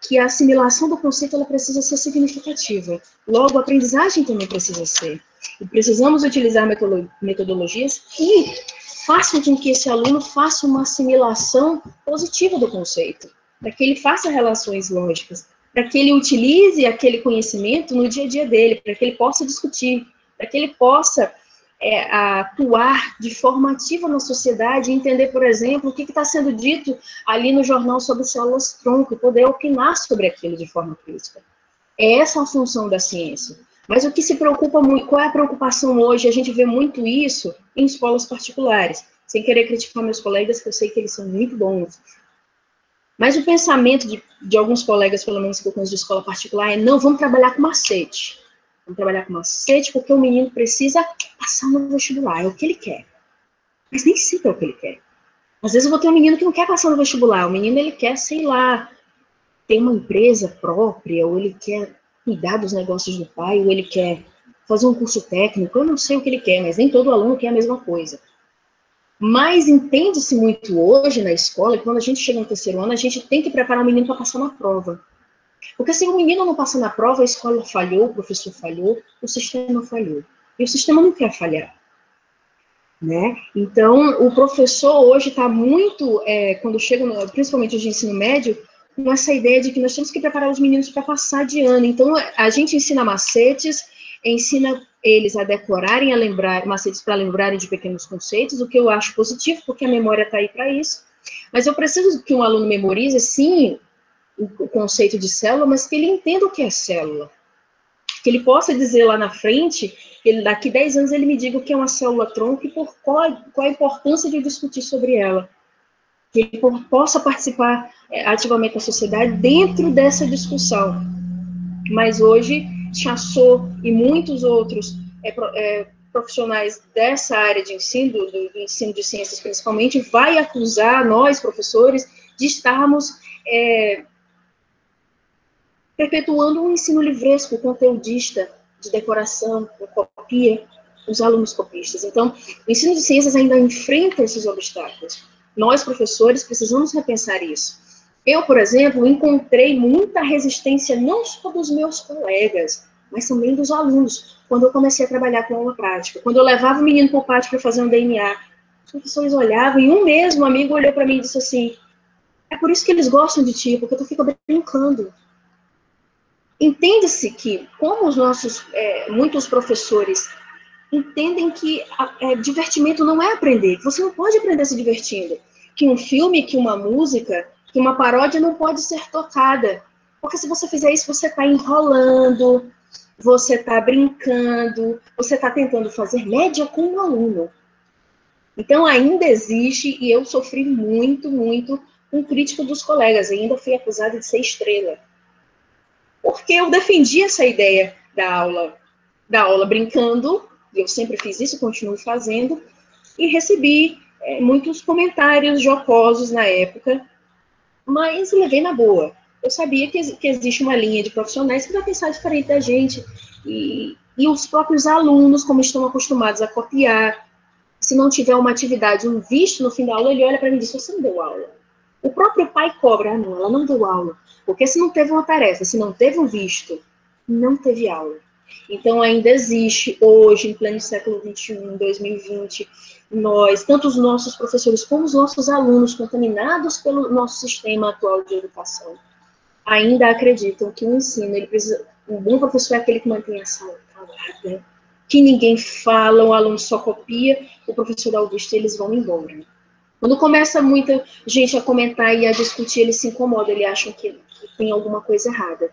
que a assimilação do conceito ela precisa ser significativa. Logo, a aprendizagem também precisa ser. E precisamos utilizar metodologias que façam com que esse aluno faça uma assimilação positiva do conceito, para que ele faça relações lógicas, para que ele utilize aquele conhecimento no dia a dia dele, para que ele possa discutir, para que ele possa atuar de forma ativa na sociedade, entender, por exemplo, o que está sendo dito ali no jornal sobre células-tronco, e poder opinar sobre aquilo de forma crítica. É essa a função da ciência. Mas o que se preocupa muito, qual é a preocupação hoje? A gente vê muito isso em escolas particulares, sem querer criticar meus colegas, que eu sei que eles são muito bons. Mas o pensamento de alguns colegas, pelo menos que eu conheço de escola particular, é não, vamos trabalhar com macete. Vamos trabalhar com macete porque o menino precisa passar no vestibular, é o que ele quer. Mas nem sempre é o que ele quer. Às vezes eu vou ter um menino que não quer passar no vestibular, o menino ele quer, sei lá, ter uma empresa própria, ou ele quer cuidar dos negócios do pai, ou ele quer fazer um curso técnico, eu não sei o que ele quer, mas nem todo aluno quer a mesma coisa. Mas entende-se muito hoje na escola que quando a gente chega no terceiro ano, a gente tem que preparar o menino para passar na prova. Porque se o menino não passa na prova, a escola falhou, o professor falhou, o sistema falhou. E o sistema não quer falhar. Né? Então, o professor hoje está muito, quando chega, principalmente de ensino médio, com essa ideia de que nós temos que preparar os meninos para passar de ano. Então, a gente ensina macetes, ensina eles a decorarem, a lembrar, macetes para lembrarem de pequenos conceitos, o que eu acho positivo, porque a memória está aí para isso. Mas eu preciso que um aluno memorize, sim, o conceito de célula, mas que ele entenda o que é célula. Que ele possa dizer lá na frente, que ele, daqui 10 anos ele me diga o que é uma célula-tronco e qual a importância de discutir sobre ela. Que ele possa participar ativamente da sociedade dentro dessa discussão. Mas hoje, Chassot e muitos outros profissionais dessa área de ensino, do ensino de ciências principalmente, vai acusar nós, professores, de estarmos perpetuando um ensino livresco, conteudista, de decoração, de copia, os alunos copistas. Então, o ensino de ciências ainda enfrenta esses obstáculos. Nós, professores, precisamos repensar isso. Eu, por exemplo, encontrei muita resistência não só dos meus colegas, mas também dos alunos, quando eu comecei a trabalhar com aula prática. Quando eu levava o menino para o pátio para fazer um DNA, os professores olhavam e um mesmo amigo olhou para mim e disse assim, é por isso que eles gostam de ti, porque tu fica brincando. Entende-se que, como os nossos, muitos professores entendem que divertimento não é aprender, que você não pode aprender se divertindo, que um filme, que uma música, que uma paródia não pode ser tocada, porque se você fizer isso, você está enrolando, você está brincando, você está tentando fazer média com o aluno. Então, ainda existe, e eu sofri muito, muito com crítica dos colegas, ainda fui acusada de ser estrela. Porque eu defendi essa ideia da aula brincando, e eu sempre fiz isso, continuo fazendo, e recebi muitos comentários jocosos na época, mas levei na boa. Eu sabia que existe uma linha de profissionais que vai pensar diferente da gente, e os próprios alunos, como estão acostumados a copiar, se não tiver uma atividade, um visto no fim da aula, ele olha para mim e diz, você não deu aula. O próprio pai cobra, não, ela não deu aula. Porque se não teve uma tarefa, se não teve um visto, não teve aula. Então, ainda existe, hoje, em pleno século XXI, 2020, nós, tanto os nossos professores como os nossos alunos, contaminados pelo nosso sistema atual de educação, ainda acreditam que o ensino, ele precisa, um bom professor é aquele que mantém a sala calada, que ninguém fala, o aluno só copia, o professor dá o visto e eles vão embora. Quando começa muita gente a comentar e a discutir, eles se incomodam, eles acham que tem alguma coisa errada.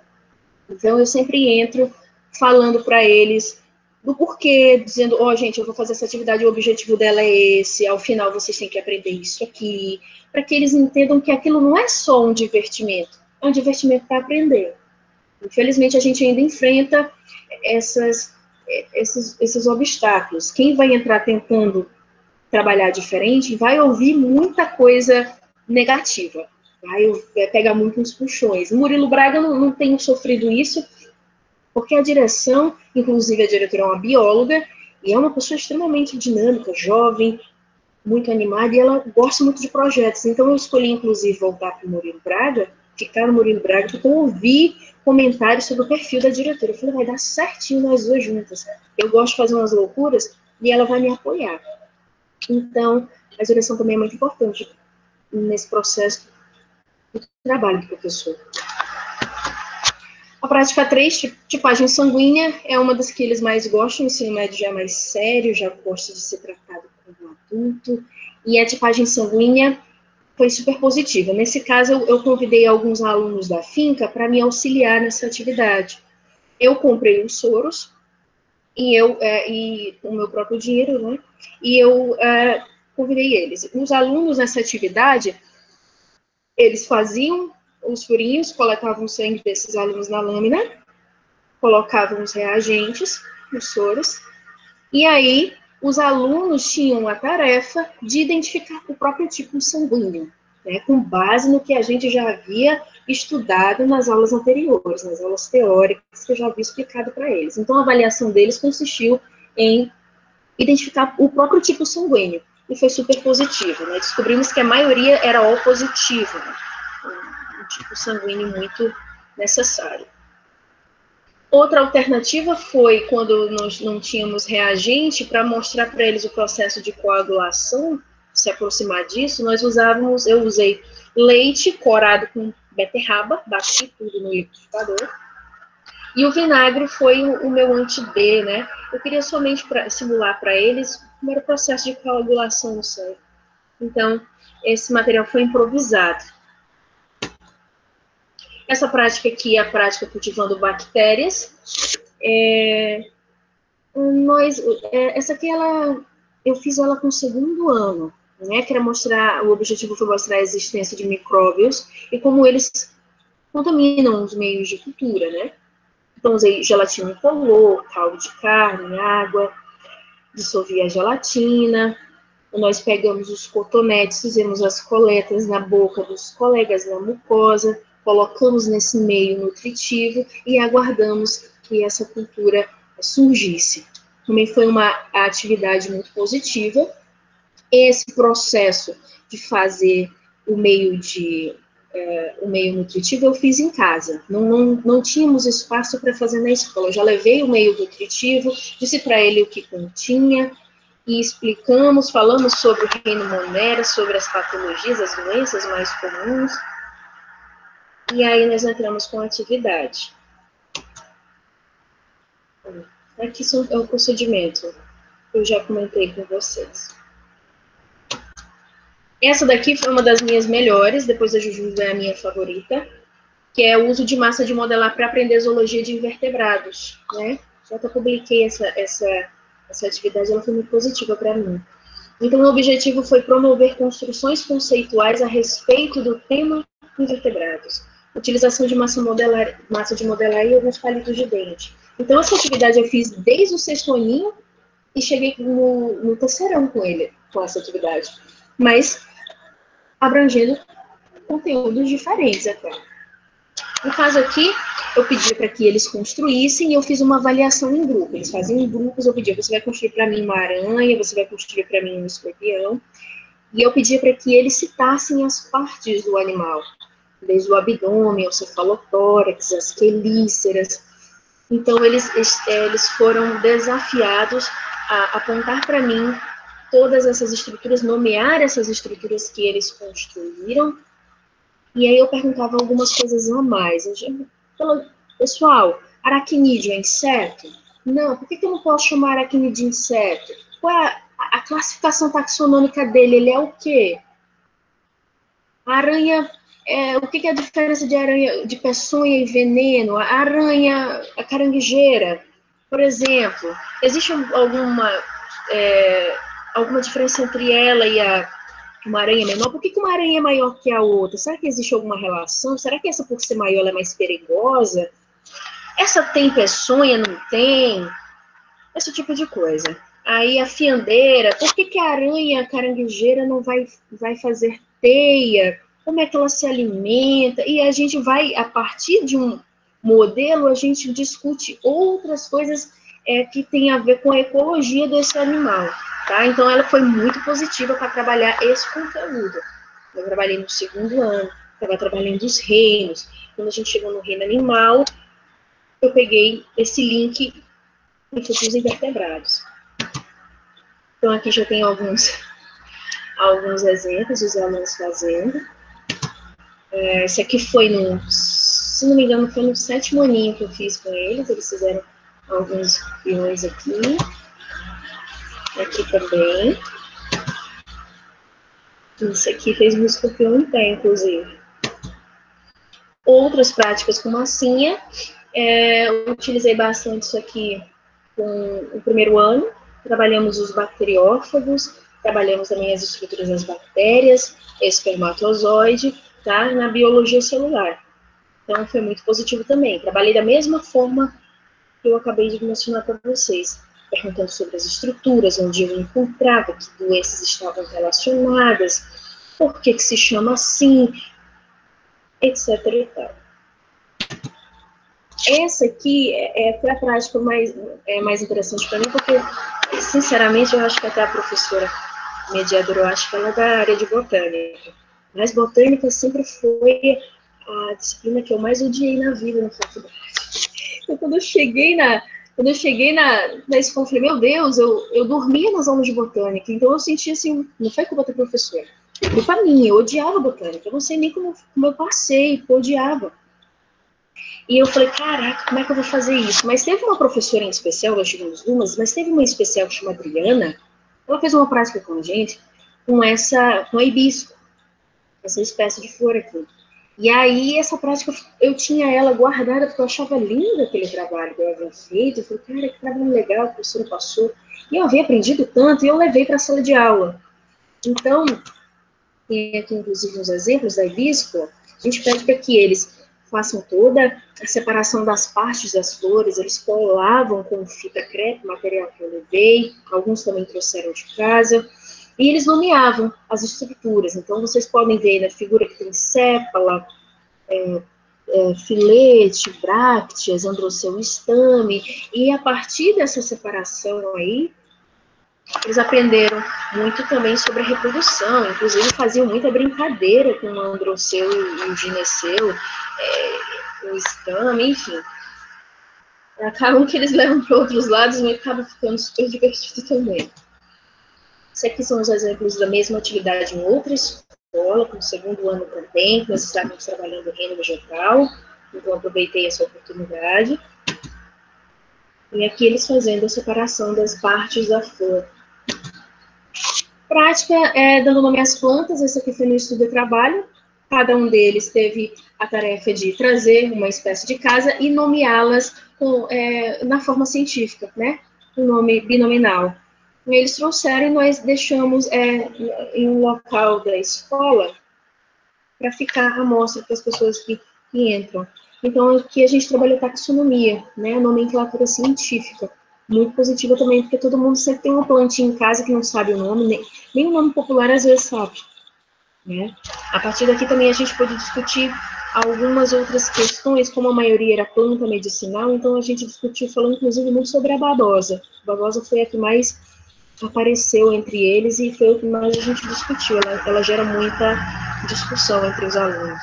Então, eu sempre entro falando para eles do porquê, dizendo, gente, eu vou fazer essa atividade, o objetivo dela é esse, ao final vocês têm que aprender isso aqui, para que eles entendam que aquilo não é só um divertimento, é um divertimento para aprender. Infelizmente, a gente ainda enfrenta esses obstáculos. Quem vai entrar tentando trabalhar diferente, vai ouvir muita coisa negativa, vai pegar muito uns puxões. Murilo Braga não tem sofrido isso, Porque a direção, inclusive a diretora é uma bióloga, e é uma pessoa extremamente dinâmica, jovem, muito animada, e ela gosta muito de projetos. Então eu escolhi, inclusive, voltar para o Murilo Braga, ficar no Murilo Braga, porque eu ouvi comentários sobre o perfil da diretora. Eu falei, vai dar certinho nós duas juntas. Eu gosto de fazer umas loucuras, e ela vai me apoiar. Então, a direção também é muito importante nesse processo do trabalho do professor. A prática 3, tipagem sanguínea, é uma das que eles mais gostam. O ensino médio já é mais sério, já gosta de ser tratado como adulto. E a tipagem sanguínea foi super positiva. Nesse caso, eu convidei alguns alunos da finca para me auxiliar nessa atividade. Eu comprei os soros, e com o meu próprio dinheiro, né? E eu convidei eles. Os alunos nessa atividade, eles faziam os furinhos, coletavam o sangue desses alunos na lâmina, colocavam os reagentes, os soros, e aí os alunos tinham a tarefa de identificar o próprio tipo sanguíneo, né, com base no que a gente já havia estudado nas aulas anteriores, nas aulas teóricas que eu já havia explicado para eles. Então, a avaliação deles consistiu em identificar o próprio tipo sanguíneo, e foi super positivo, né? Descobrimos que a maioria era O positivo, né? Um tipo sanguíneo muito necessário. Outra alternativa foi, quando nós não tínhamos reagente, para mostrar para eles o processo de coagulação, se aproximar disso, eu usei leite corado com beterraba, bati tudo no liquidificador, e o vinagre foi o meu anti-D, né? Eu queria somente simular para eles o primeiro processo de coagulação no sangue. Então, esse material foi improvisado. Essa prática aqui é a prática cultivando bactérias. Essa aqui, eu fiz ela com o 2º ano, né? O objetivo foi mostrar a existência de micróbios e como eles contaminam os meios de cultura, né? Então, usei gelatina incolor, caldo de carne, água, dissolvi a gelatina. Nós pegamos os cotonetes, fizemos as coletas na boca dos colegas, na mucosa, colocamos nesse meio nutritivo e aguardamos que essa cultura surgisse. Também foi uma atividade muito positiva. Esse processo de fazer o meio nutritivo eu fiz em casa. Não tínhamos espaço para fazer na escola. Eu já levei o meio nutritivo, disse para ele o que continha, e falamos sobre o reino Monera, sobre as patologias, as doenças mais comuns, e aí nós entramos com a atividade. Aqui é o procedimento que eu já comentei com vocês. Essa daqui foi uma das minhas melhores, depois da Jujuba é a minha favorita, que é o uso de massa de modelar para aprender zoologia de invertebrados, né? Já até publiquei essa atividade, ela foi muito positiva para mim. Então, o objetivo foi promover construções conceituais a respeito do tema invertebrados. Utilização de massa de modelar e alguns palitos de dente. Então, essa atividade eu fiz desde o 6º aninho e cheguei no 3º com essa atividade. Mas abrangendo conteúdos diferentes até. No caso aqui, eu pedi para que eles construíssem e eu fiz uma avaliação em grupo. Eles faziam em grupos, eu pedi, você vai construir para mim uma aranha, você vai construir para mim um escorpião. E eu pedi para que eles citassem as partes do animal, desde o abdômen, o cefalotórax, as quelíceras. Então, eles foram desafiados a apontar para mim todas essas estruturas, nomear essas estruturas que eles construíram. E aí eu perguntava algumas coisas a mais. Pessoal, aracnídeo é inseto? Não, por que eu não posso chamar aracnídeo de inseto? Qual é a classificação taxonômica dele? Ele é o quê? A aranha, o que é a diferença de aranha, de peçonha e veneno? A aranha, a caranguejeira, por exemplo, existe alguma diferença entre ela e uma aranha menor? Por que uma aranha é maior que a outra? Será que existe alguma relação? Será que essa, por ser maior, ela é mais perigosa? Essa tem peçonha, não tem? Esse tipo de coisa. Aí a fiandeira, por que a aranha caranguejeira não vai fazer teia? Como é que ela se alimenta? E a gente vai, a partir de modelo, a gente discute outras coisas que tem a ver com a ecologia desse animal, tá? Então, ela foi muito positiva para trabalhar esse conteúdo. Eu trabalhei no 2º ano, estava trabalhando os reinos. Quando a gente chegou no reino animal, eu peguei esse link e fui para os invertebrados. Então, aqui já tem alguns exemplos dos alunos fazendo. Esse aqui foi se não me engano, foi no 7º aninho que eu fiz com eles. Eles fizeram alguns peões aqui. Aqui também. Isso aqui fez um escorpião em pé, inclusive. Outras práticas com massinha. Eu utilizei bastante isso aqui com o 1º ano. Trabalhamos os bacteriófagos, trabalhamos também as estruturas das bactérias, espermatozoide, tá? Na biologia celular. Então, foi muito positivo também. Trabalhei da mesma forma que eu acabei de mencionar para vocês, perguntando sobre as estruturas, onde eu encontrava, que doenças estavam relacionadas, por que se chama assim, etc. e tal. Essa aqui foi a prática mais interessante para mim, porque, sinceramente, eu acho que até a professora mediadora, eu acho que ela é da área de botânica. Mas botânica sempre foi a disciplina que eu mais odiei na vida na faculdade. Então, quando eu cheguei na escola, eu falei, meu Deus, eu dormia nas aulas de botânica. Então, eu senti assim, não foi culpa da professora, foi culpa minha, eu odiava botânica. Eu não sei nem como eu passei, eu odiava. E eu falei, caraca, como é que eu vou fazer isso? Mas teve uma professora em especial, nós tivemos duas, mas teve uma especial que chama Adriana, ela fez uma prática com a gente, com a hibisco, essa espécie de flor aqui. E aí, essa prática, eu tinha ela guardada, porque eu achava lindo aquele trabalho que eu havia feito. Eu falei, cara, que trabalho legal, a professora passou. E eu havia aprendido tanto, e eu levei para a sala de aula. Então, tem aqui, inclusive, uns exemplos da hibisco. A gente pede para que eles façam toda a separação das partes das flores. Eles colavam com fita crepe, material que eu levei. Alguns também trouxeram de casa. E eles nomeavam as estruturas. Então, vocês podem ver na figura que tem sépala, filete, brácteas, androceu, estame. E a partir dessa separação aí, eles aprenderam muito também sobre a reprodução. Inclusive, faziam muita brincadeira com o androceu e o gineceu, o estame, enfim. Acabam que eles levam para outros lados, mas acaba ficando super divertido também. Esses aqui são os exemplos da mesma atividade em outra escola, com o 2º ano também, que nós estávamos trabalhando no reino vegetal, então aproveitei essa oportunidade. E aqui eles fazendo a separação das partes da flor. Prática dando nome às plantas, esse aqui foi no estudo de trabalho. Cada um deles teve a tarefa de trazer uma espécie de casa e nomeá-las na forma científica, né? O nome binominal. Eles trouxeram e nós deixamos em um local da escola para ficar à mostra para as pessoas que entram. Então, aqui a gente trabalha taxonomia, né, a nomenclatura científica, muito positiva também, porque todo mundo sempre tem uma plantinha em casa que não sabe o nome, nem o nome popular às vezes sabe. Né? A partir daqui também a gente pode discutir algumas outras questões, como a maioria era planta medicinal, então a gente discutiu, falando inclusive muito sobre a babosa. A babosa foi a que mais apareceu entre eles e foi o que mais a gente discutiu. Ela gera muita discussão entre os alunos.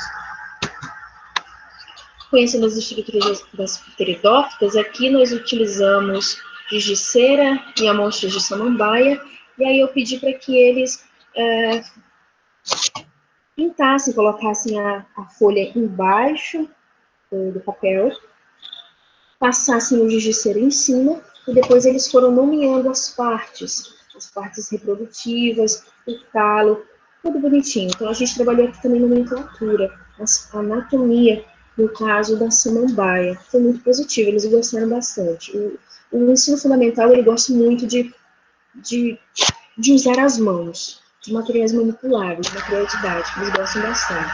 Conhecendo as estruturas das pteridófitas, aqui nós utilizamos giz de cera e amostras de samambaia, e aí eu pedi para que eles pintassem, colocassem a folha embaixo do papel, passassem o giz de cera em cima, e depois eles foram nomeando as partes reprodutivas, o talo, tudo bonitinho. Então, a gente trabalhou aqui também nomenclatura, a anatomia, no caso da samambaia. Foi muito positivo, eles gostaram bastante. O ensino fundamental, ele gosta muito de usar as mãos, de materiais manipuláveis, material didático, eles gostam bastante.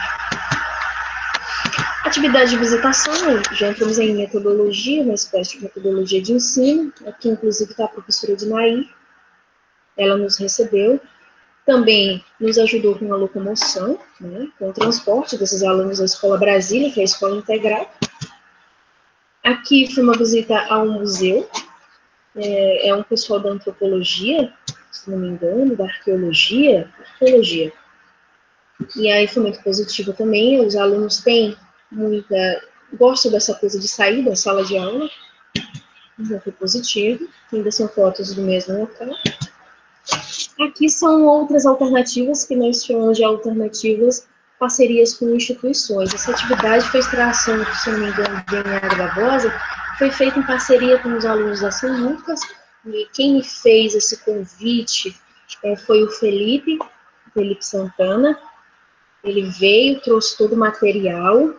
Atividade de visitação, já entramos em metodologia, uma espécie de metodologia de ensino. Aqui, inclusive, está a professora Ednaí, ela nos recebeu. Também nos ajudou com a locomoção, né, com o transporte desses alunos da Escola Brasília, que é a escola integral. Aqui foi uma visita ao museu, é um pessoal da antropologia, se não me engano, da arqueologia. E aí foi muito positivo também, os alunos gostam dessa coisa de sair da sala de aula, então foi positivo, ainda são fotos do mesmo local. Aqui são outras alternativas, que nós chamamos de alternativas parcerias com instituições. Essa atividade foi extração, se não me engano, de Água Barbosa, foi feita em parceria com os alunos da São Lucas, e quem me fez esse convite foi o Felipe Santana. Ele veio, trouxe todo o material,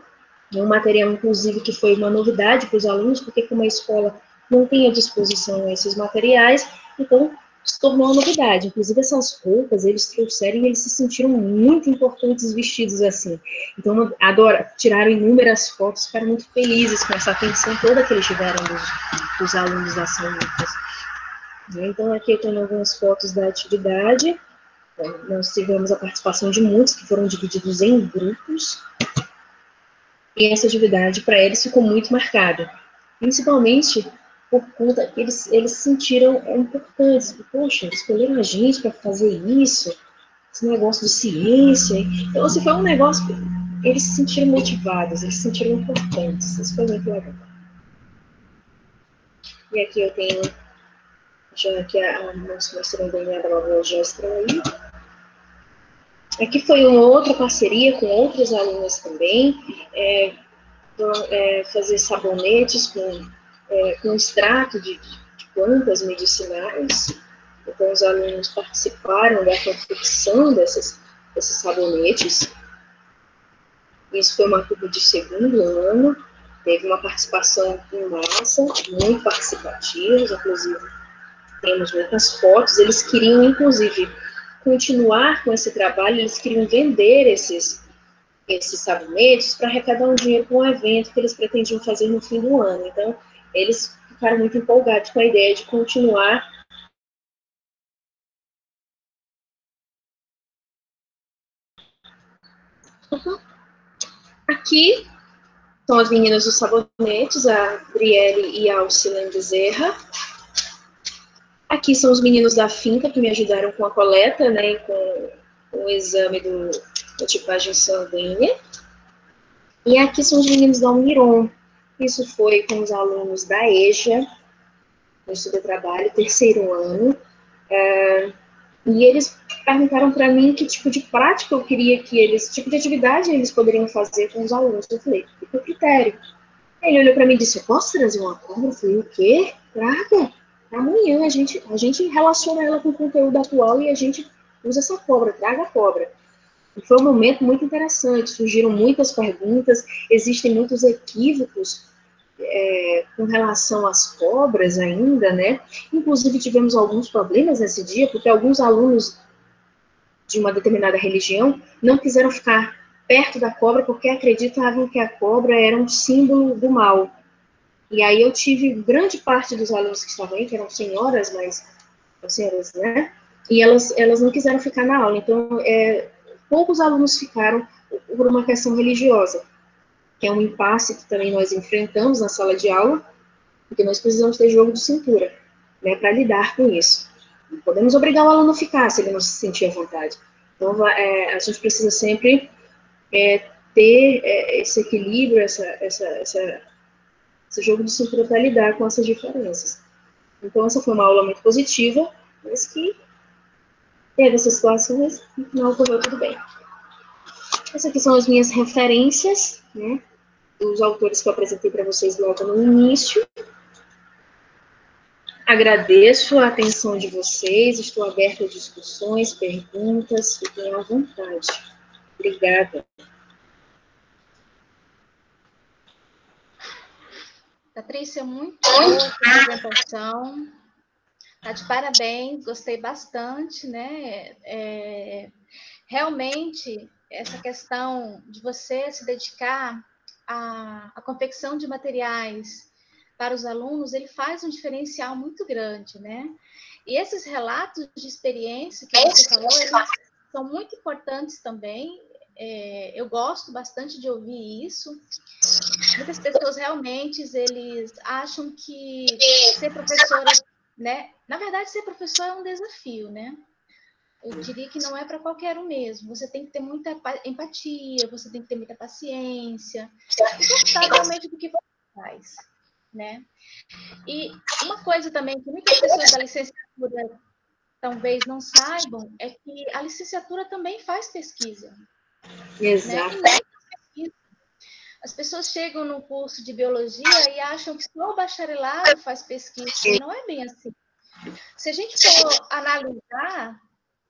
um material, inclusive, que foi uma novidade para os alunos, porque como a escola não tem à disposição esses materiais, então se tornou uma novidade. Inclusive, essas roupas eles trouxeram e eles se sentiram muito importantes vestidos assim. Então, tiraram inúmeras fotos, ficaram muito felizes com essa atenção toda que eles tiveram dos alunos da São Lucas. Então, aqui eu tenho algumas fotos da atividade. Nós tivemos a participação de muitos, que foram divididos em grupos. E essa atividade, para eles, ficou muito marcada. Principalmente por conta que eles se sentiram importantes. Poxa, escolheram a gente para fazer isso, esse negócio de ciência. Então, assim, foi um negócio que eles se sentiram motivados, eles se sentiram importantes. Isso foi muito legal. E aqui eu tenho, já que a nossa Daniela já extraiu. Aqui foi uma outra parceria com outras alunas também, fazer sabonetes com extrato de plantas medicinais. Então, os alunos participaram da confecção desses sabonetes. Isso foi uma turma de segundo ano, teve uma participação em massa, muito participativos, inclusive temos muitas fotos. Eles queriam, inclusive, continuar com esse trabalho, eles queriam vender esses sabonetes para arrecadar um dinheiro para um evento que eles pretendiam fazer no fim do ano. Então, eles ficaram muito empolgados com a ideia de continuar. Aqui são as meninas dos sabonetes, a Brielle e a Alcilene Bezerra. Aqui são os meninos da finca que me ajudaram com a coleta, né, e com o exame da tipagem sanguínea. E aqui são os meninos da Uniron. Isso foi com os alunos da EJA, no estudo de trabalho, terceiro ano. E eles perguntaram para mim que tipo de prática eu queria que eles, tipo de atividade eles poderiam fazer com os alunos. Eu falei, fica o critério. Ele olhou para mim e disse, eu posso trazer uma cobra? Eu falei, o quê? Traga. Amanhã a gente relaciona ela com o conteúdo atual e a gente usa essa cobra, traga a cobra. E foi um momento muito interessante, surgiram muitas perguntas, existem muitos equívocos com relação às cobras ainda, né? Inclusive tivemos alguns problemas nesse dia, porque alguns alunos de uma determinada religião não quiseram ficar perto da cobra porque acreditavam que a cobra era um símbolo do mal. E aí eu tive grande parte dos alunos que estavam aí, que eram senhoras, né? E elas não quiseram ficar na aula. Então, poucos alunos ficaram por uma questão religiosa, que é um impasse que também nós enfrentamos na sala de aula, porque nós precisamos ter jogo de cintura, né, para lidar com isso. Não podemos obrigar o aluno a ficar se ele não se sentir à vontade. Então, a gente precisa sempre ter esse equilíbrio, esse jogo de cintura para lidar com essas diferenças. Então, essa foi uma aula muito positiva, mas que teve essas situações, no final correu tudo bem. Essas aqui são as minhas referências, né, dos autores que eu apresentei para vocês logo no início. Agradeço a atenção de vocês, estou aberta a discussões, perguntas, fiquem à vontade. Obrigada. Patrícia, muito boa a apresentação. Tá de parabéns, gostei bastante, né? Realmente, essa questão de você se dedicar à confecção de materiais para os alunos, ele faz um diferencial muito grande, né? E esses relatos de experiência que você falou, eles são muito importantes também, Eu gosto bastante de ouvir isso. Muitas pessoas realmente, eles acham que ser professora, né? Na verdade, ser professor é um desafio, né? Eu diria que não é para qualquer um mesmo. Você tem que ter muita empatia, você tem que ter muita paciência e gostar realmente do que você faz, né? E uma coisa também que muitas pessoas da licenciatura talvez não saibam é que a licenciatura também faz pesquisa. Exato. Né? As pessoas chegam no curso de biologia e acham que só o bacharelado faz pesquisa. E não é bem assim. Se a gente for analisar,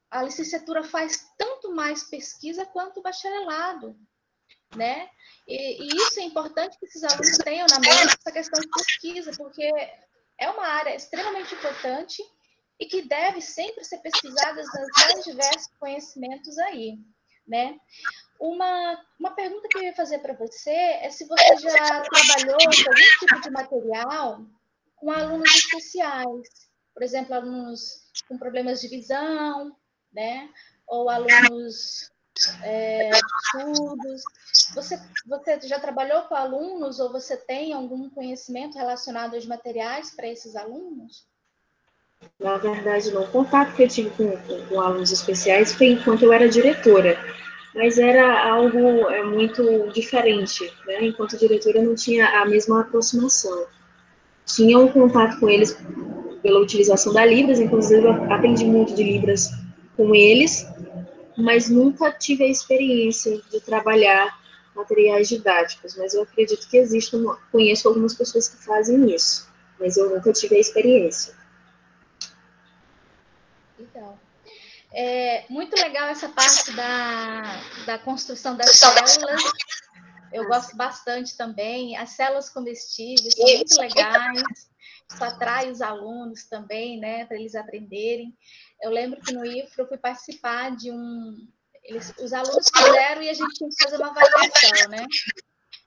a licenciatura faz tanto mais pesquisa quanto o bacharelado, né? E isso é importante que esses alunos tenham na mente essa questão de pesquisa, porque é uma área extremamente importante e que deve sempre ser pesquisada nos mais diversos conhecimentos aí, né? Uma pergunta que eu ia fazer para você é se você já trabalhou com algum tipo de material com alunos especiais, por exemplo, alunos com problemas de visão, né? Ou alunos surdos. Você já trabalhou com alunos ou você tem algum conhecimento relacionado aos materiais para esses alunos? Na verdade, não. O contato que eu tive com alunos especiais foi enquanto eu era diretora, mas era algo muito diferente, né? Enquanto diretora, eu não tinha a mesma aproximação. Tinha um contato com eles pela utilização da Libras, inclusive eu aprendi muito de Libras com eles, mas nunca tive a experiência de trabalhar materiais didáticos, mas eu acredito que existe, conheço algumas pessoas que fazem isso, mas eu nunca tive a experiência. Então, é muito legal essa parte da construção das células. Eu gosto bastante também. As células comestíveis são muito legais. Isso atrai os alunos também, né, para eles aprenderem. Eu lembro que no IFRO eu fui participar de os alunos fizeram e a gente tinha que fazer uma avaliação, né?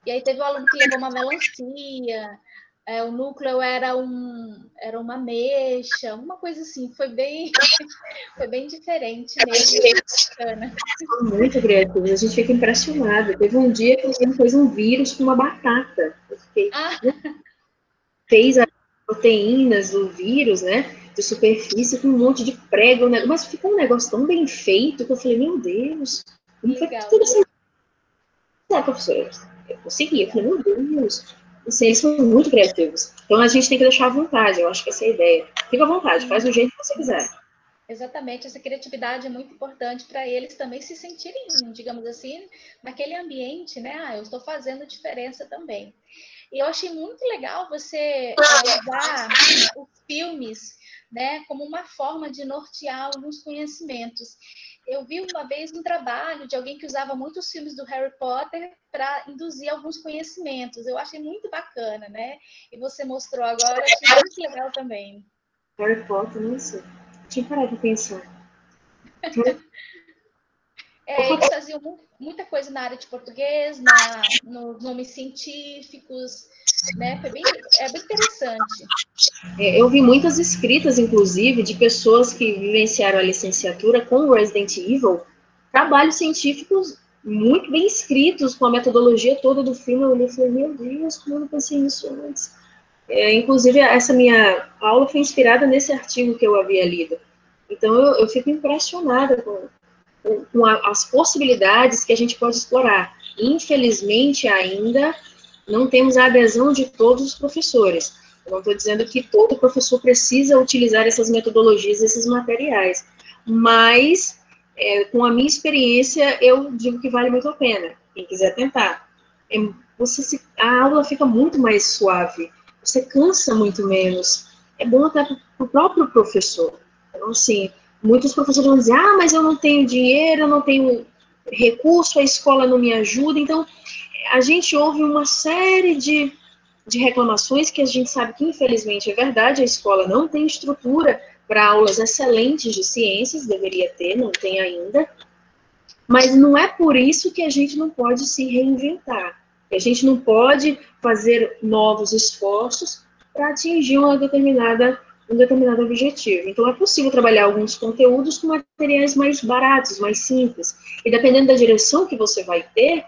E aí teve um aluno que levou uma melancia, o núcleo era uma ameixa, uma coisa assim, foi bem diferente mesmo, bem bacana. Muito criativos, a gente fica impressionado. Teve um dia que ele fez um vírus com uma batata. Eu fiquei, fez as proteínas do vírus, né, de superfície com um monte de prego, né, mas ficou um negócio tão bem feito que eu falei, meu Deus, como foi tudo assim? Professora, eu consegui, eu falei, meu Deus. Assim, eles são muito criativos. Então a gente tem que deixar à vontade, eu acho que essa é a ideia. Fica à vontade, faz do jeito que você quiser. Exatamente, essa criatividade é muito importante para eles também se sentirem, digamos assim, naquele ambiente, né? Eu estou fazendo diferença também. E eu achei muito legal você usar os filmes, né, como uma forma de nortear alguns conhecimentos. Eu vi uma vez um trabalho de alguém que usava muitos filmes do Harry Potter para induzir alguns conhecimentos. Eu achei muito bacana, né? E você mostrou agora, achei muito legal também. Harry Potter, não sei. Tinha que parar de pensar. Eles faziam muita coisa na área de português, nos nomes científicos, né? É bem interessante. Eu vi muitas escritas, inclusive, de pessoas que vivenciaram a licenciatura com Resident Evil, trabalhos científicos muito bem escritos, com a metodologia toda do filme. Eu olhei e falei, meu Deus, como eu não pensei nisso antes? Inclusive, essa minha aula foi inspirada nesse artigo que eu havia lido. Então, eu fico impressionada com as possibilidades que a gente pode explorar. Infelizmente, ainda não temos a adesão de todos os professores. Eu não estou dizendo que todo professor precisa utilizar essas metodologias, esses materiais, mas, com a minha experiência, eu digo que vale muito a pena, quem quiser tentar. A aula fica muito mais suave, você cansa muito menos, é bom até para o próprio professor. Então, assim, muitos professores vão dizer, mas eu não tenho dinheiro, eu não tenho recurso, a escola não me ajuda, então a gente ouve uma série de reclamações que a gente sabe que, infelizmente, é verdade, a escola não tem estrutura para aulas excelentes de ciências, deveria ter, não tem ainda, mas não é por isso que a gente não pode se reinventar, a gente não pode fazer novos esforços para atingir uma determinada um determinado objetivo. Então, é possível trabalhar alguns conteúdos com materiais mais baratos, mais simples. E dependendo da direção que você vai ter,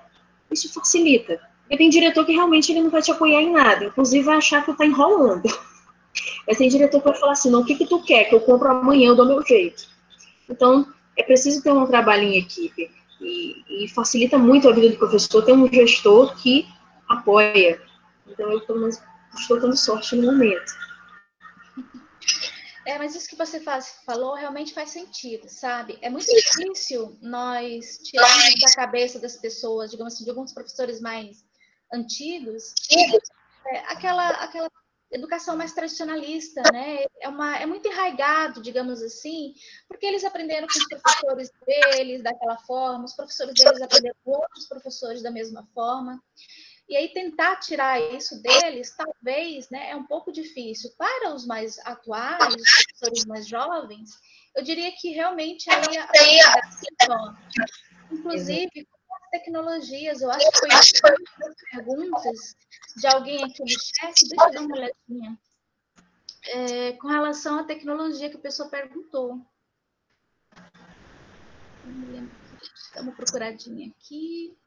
isso facilita. Porque tem diretor que realmente ele não vai te apoiar em nada, inclusive vai achar que tu tá enrolando. Mas tem diretor que vai falar assim, não, o que tu quer? Que eu compro amanhã, eu dou meu jeito. Então, é preciso ter um trabalho em equipe. E facilita muito a vida do professor ter um gestor que apoia. Então, eu, pelo menos, estou tendo sorte no momento. Mas isso que você falou realmente faz sentido, sabe? É muito difícil nós tirarmos da cabeça das pessoas, digamos assim, de alguns professores mais antigos, aquela educação mais tradicionalista, né? É muito enraigado, digamos assim, porque eles aprenderam com os professores deles daquela forma, os professores deles aprenderam com outros professores da mesma forma. E aí tentar tirar isso deles, talvez, né, é um pouco difícil. Para os mais atuais, os professores mais jovens, eu diria que realmente aí a inclusive com as tecnologias, eu acho que foi uma das perguntas de alguém aqui no chat, deixa eu dar uma olhadinha, com relação à tecnologia que a pessoa perguntou. Não me lembro, dá uma procuradinha aqui.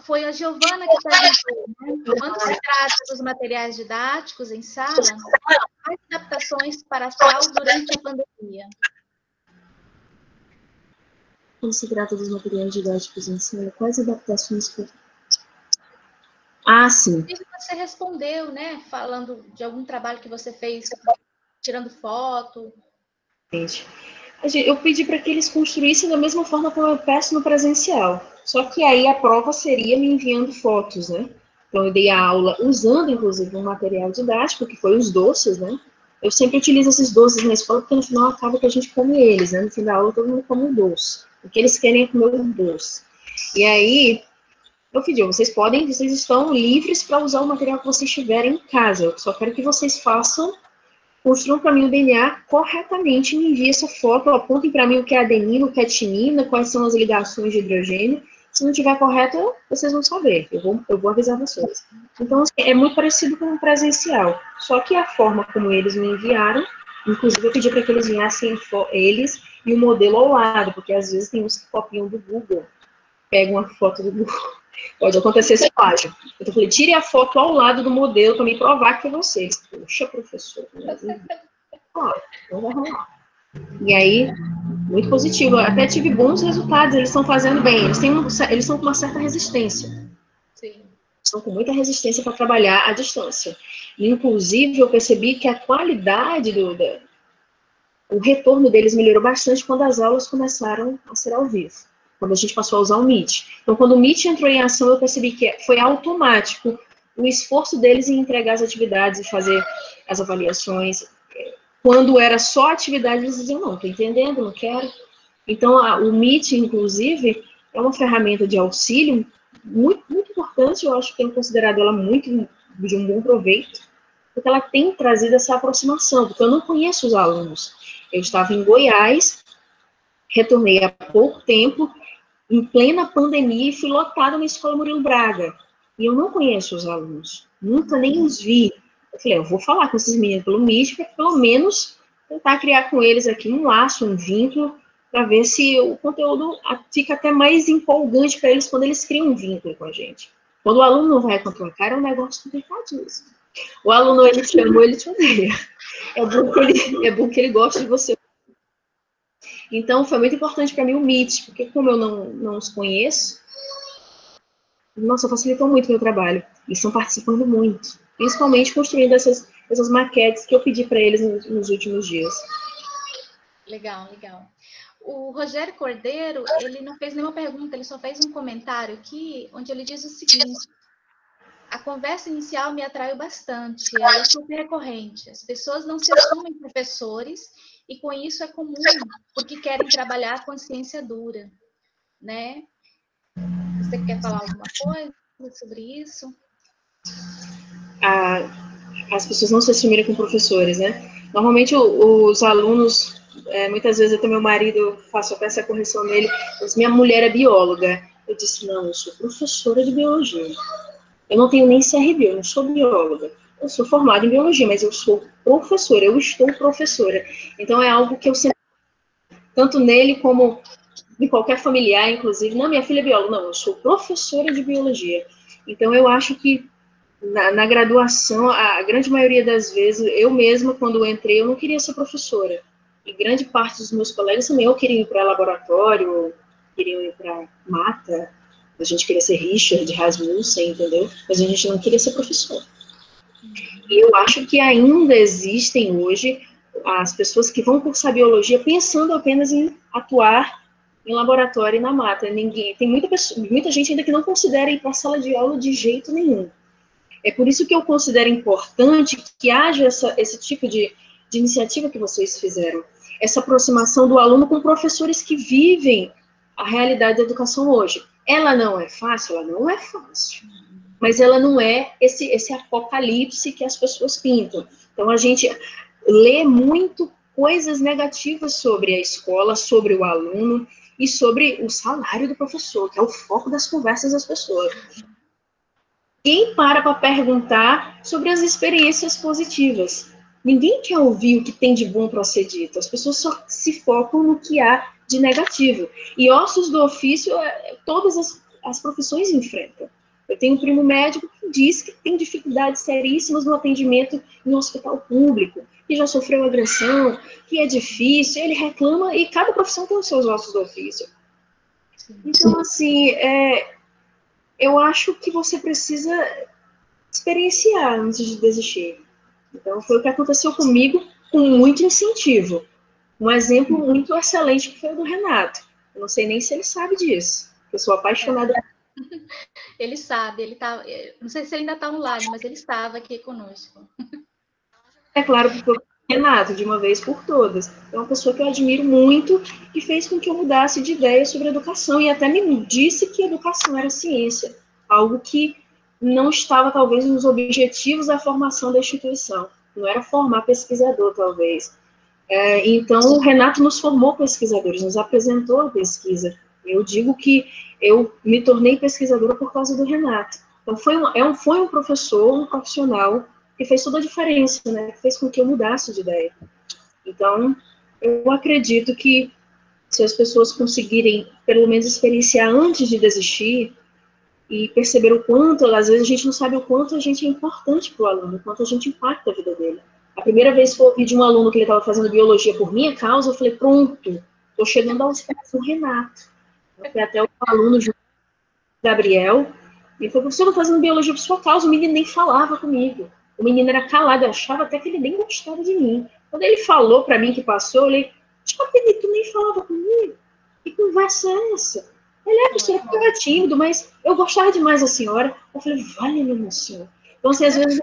Foi a Giovana que perguntou, né? Quando se trata dos materiais didáticos em sala, quais adaptações para a sala durante a pandemia? Quando se trata dos materiais didáticos em sala, quais adaptações que... sim. Você respondeu, né? Falando de algum trabalho que você fez, tirando foto. Eu pedi para que eles construíssem da mesma forma como eu peço no presencial. Só que aí a prova seria me enviando fotos, né? Então eu dei a aula usando, inclusive, um material didático, que foi os doces, né? Eu sempre utilizo esses doces na escola, porque no final acaba que a gente come eles, né? No fim da aula todo mundo come um doce. O que eles querem é comer o doce. E aí, eu pedi, vocês estão livres para usar o material que vocês tiverem em casa. Eu só quero que vocês façam, construam para mim o DNA corretamente, me enviem essa foto, apontem para mim o que é adenina, o que é timina, quais são as ligações de hidrogênio. Se não tiver correto, vocês vão saber, eu vou avisar vocês. Então, assim, é muito parecido com o presencial, só que a forma como eles me enviaram, inclusive eu pedi para que eles enviassem eles e o modelo ao lado, porque às vezes tem uns que copiam do Google, pegam uma foto do Google, pode acontecer esse plágio. Eu falei, tire a foto ao lado do modelo para me provar que é vocês. Poxa, professor, não vai rolar. E aí, muito positivo. Até tive bons resultados, eles estão fazendo bem. Eles estão com uma certa resistência. Sim. Estão com muita resistência para trabalhar à distância. Inclusive, eu percebi que a qualidade o retorno deles melhorou bastante quando as aulas começaram a ser ao vivo. Quando a gente passou a usar o Meet. Então, quando o Meet entrou em ação, eu percebi que foi automático o esforço deles em entregar as atividades e fazer as avaliações. Quando era só atividade, eles diziam, não, estou entendendo, não quero. Então, o Meet, inclusive, é uma ferramenta de auxílio muito, muito importante, eu acho que tenho considerado ela muito de um bom proveito, porque ela tem trazido essa aproximação, porque eu não conheço os alunos. Eu estava em Goiás, retornei há pouco tempo, em plena pandemia, e fui lotada na Escola Murilo Braga. E eu não conheço os alunos, nunca nem os vi. Eu falei, eu vou falar com esses meninos pelo Meet, para pelo menos tentar criar com eles aqui um laço, um vínculo, para ver se o conteúdo fica até mais empolgante para eles quando eles criam um vínculo com a gente. Quando o aluno não vai com a tua cara, é um negócio complicadíssimo. O aluno, ele te amou, ele te odeia. É bom que ele goste de você. Então, foi muito importante para mim o Meet, porque como eu não os conheço, nossa, facilitou muito o meu trabalho. Eles estão participando muito, principalmente construindo essas maquetes que eu pedi para eles nos últimos dias. Legal, legal. O Rogério Cordeiro, ele não fez nenhuma pergunta, ele só fez um comentário aqui, onde ele diz o seguinte: a conversa inicial me atraiu bastante, ela é super recorrente. As pessoas não se assumem professores e com isso é comum, porque querem trabalhar com a ciência dura, né? Você quer falar alguma coisa sobre isso? As pessoas não se assumirem como professores, né? Normalmente os alunos, muitas vezes até meu marido, faço até essa correção nele, diz, minha mulher é bióloga. Eu disse, não, eu sou professora de biologia. Eu não tenho nem CRB, eu não sou bióloga. Eu sou formada em biologia, mas eu sou professora, eu estou professora. Então, é algo que eu sempre, tanto nele como em qualquer familiar, inclusive, não, minha filha é bióloga, não, eu sou professora de biologia. Então, eu acho que na graduação, a grande maioria das vezes, eu mesma, quando entrei, eu não queria ser professora. E grande parte dos meus colegas também, eu queria ir para laboratório, queriam ir para mata, a gente queria ser Richard, Rasmussen, entendeu? Mas a gente não queria ser professor. E eu acho que ainda existem hoje as pessoas que vão cursar biologia pensando apenas em atuar em laboratório e na mata. Tem muita gente ainda que não considera ir para a sala de aula de jeito nenhum. É por isso que eu considero importante que haja esse tipo de iniciativa que vocês fizeram. Essa aproximação do aluno com professores que vivem a realidade da educação hoje. Ela não é fácil? Ela não é fácil. Mas ela não é esse apocalipse que as pessoas pintam. Então, a gente lê muito coisas negativas sobre a escola, sobre o aluno e sobre o salário do professor, que é o foco das conversas das pessoas. Quem para perguntar sobre as experiências positivas? Ninguém quer ouvir o que tem de bom para ser dito. As pessoas só se focam no que há de negativo. E ossos do ofício, todas as profissões enfrentam. Eu tenho um primo médico que diz que tem dificuldades seríssimas no atendimento em um hospital público, que já sofreu agressão, que é difícil, ele reclama e cada profissão tem os seus ossos do ofício. Então, assim, eu acho que você precisa experienciar antes de desistir. Então, foi o que aconteceu comigo, com muito incentivo. Um exemplo muito excelente que foi o do Renato. Eu não sei nem se ele sabe disso. Eu sou apaixonada. Ele sabe, ele tá. Não sei se ele ainda está online, mas ele estava aqui conosco. É claro, porque o Renato, de uma vez por todas, é uma pessoa que eu admiro muito e fez com que eu mudasse de ideia sobre educação e até me disse que educação era ciência, algo que não estava, talvez, nos objetivos da formação da instituição. Não era formar pesquisador, talvez. Então, o Renato nos formou pesquisadores, nos apresentou a pesquisa. Eu digo que eu me tornei pesquisadora por causa do Renato. Então, foi um professor, um profissional, que fez toda a diferença, né? Que fez com que eu mudasse de ideia. Então, eu acredito que se as pessoas conseguirem, pelo menos, experienciar antes de desistir e perceber o quanto, às vezes a gente não sabe o quanto a gente é importante para o aluno, o quanto a gente impacta a vida dele. A primeira vez que eu ouvi de um aluno que ele estava fazendo biologia por minha causa, eu falei, pronto, estou chegando aos pés do Renato. Foi até o aluno, Gabriel, e falou, professor, eu estou fazendo biologia por sua causa, o menino nem falava comigo. O menino era calado, eu achava até que ele nem gostava de mim. Quando ele falou para mim que passou, eu falei, tipo, tu nem falava comigo? Que conversa é essa? Ele professora, porque eu era tímido, mas eu gostava demais da senhora. Eu falei, vale, meu senhor. Então, assim, às vezes,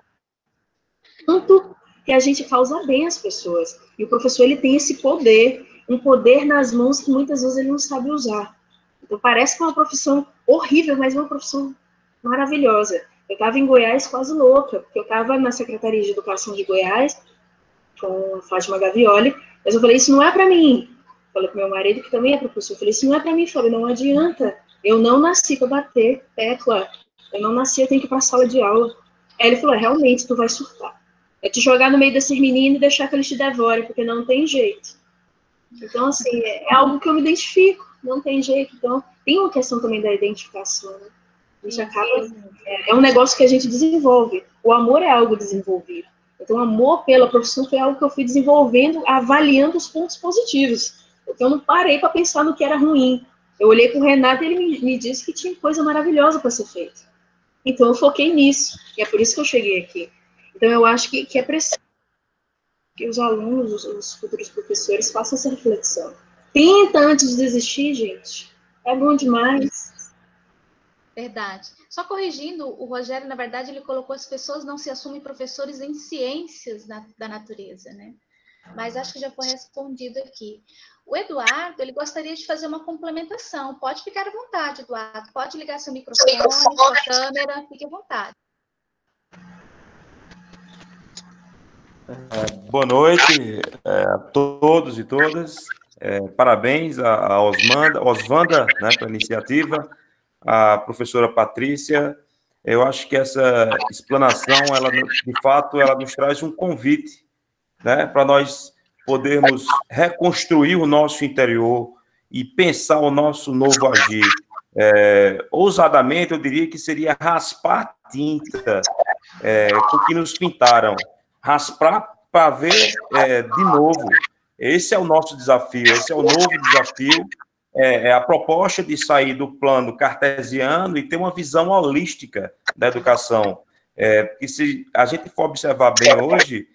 tanto que a gente causa bem às pessoas. E o professor, ele tem esse poder, um poder nas mãos que muitas vezes ele não sabe usar. Então, parece que é uma profissão horrível, mas é uma profissão maravilhosa. Eu estava em Goiás quase louca, porque eu estava na Secretaria de Educação de Goiás, com a Fátima Gavioli, mas eu falei, isso não é para mim. Falei pro meu marido, que também é professor, eu falei, isso não é para mim. Falei, não adianta, eu não nasci para bater tecla, eu não nasci, eu tenho que ir para a sala de aula. Aí ele falou, realmente, tu vai surtar. É te jogar no meio desses meninos e deixar que eles te devorem, porque não tem jeito. Então, assim, é algo que eu me identifico, não tem jeito. Então, tem uma questão também da identificação, né? A gente acaba... É um negócio que a gente desenvolve. O amor é algo desenvolvido. Então, o amor pela profissão foi algo que eu fui desenvolvendo, avaliando os pontos positivos. Porque eu não parei para pensar no que era ruim. Eu olhei para o Renato e ele me disse que tinha coisa maravilhosa para ser feita. Então, eu foquei nisso. E é por isso que eu cheguei aqui. Então, eu acho que é preciso que os alunos, os futuros professores, façam essa reflexão. Tenta antes de desistir, gente. É bom demais. Verdade. Só corrigindo, o Rogério, na verdade, ele colocou as pessoas não se assumem professores em ciências da natureza, né? Mas acho que já foi respondido aqui. O Eduardo, ele gostaria de fazer uma complementação. Pode ficar à vontade, Eduardo. Pode ligar seu microfone, sua câmera, fique à vontade. Boa noite a todos e todas. Parabéns a Oswanda, né, pela iniciativa. a professora Patrícia. Eu acho que essa explanação, ela, de fato, ela nos traz um convite, né, para nós podermos reconstruir o nosso interior e pensar o nosso novo agir. Ousadamente, eu diria que seria raspar a tinta com que nos pintaram, raspar para ver de novo. Esse é o nosso desafio, esse é o novo desafio, a proposta de sair do plano cartesiano e ter uma visão holística da educação. E se a gente for observar bem hoje,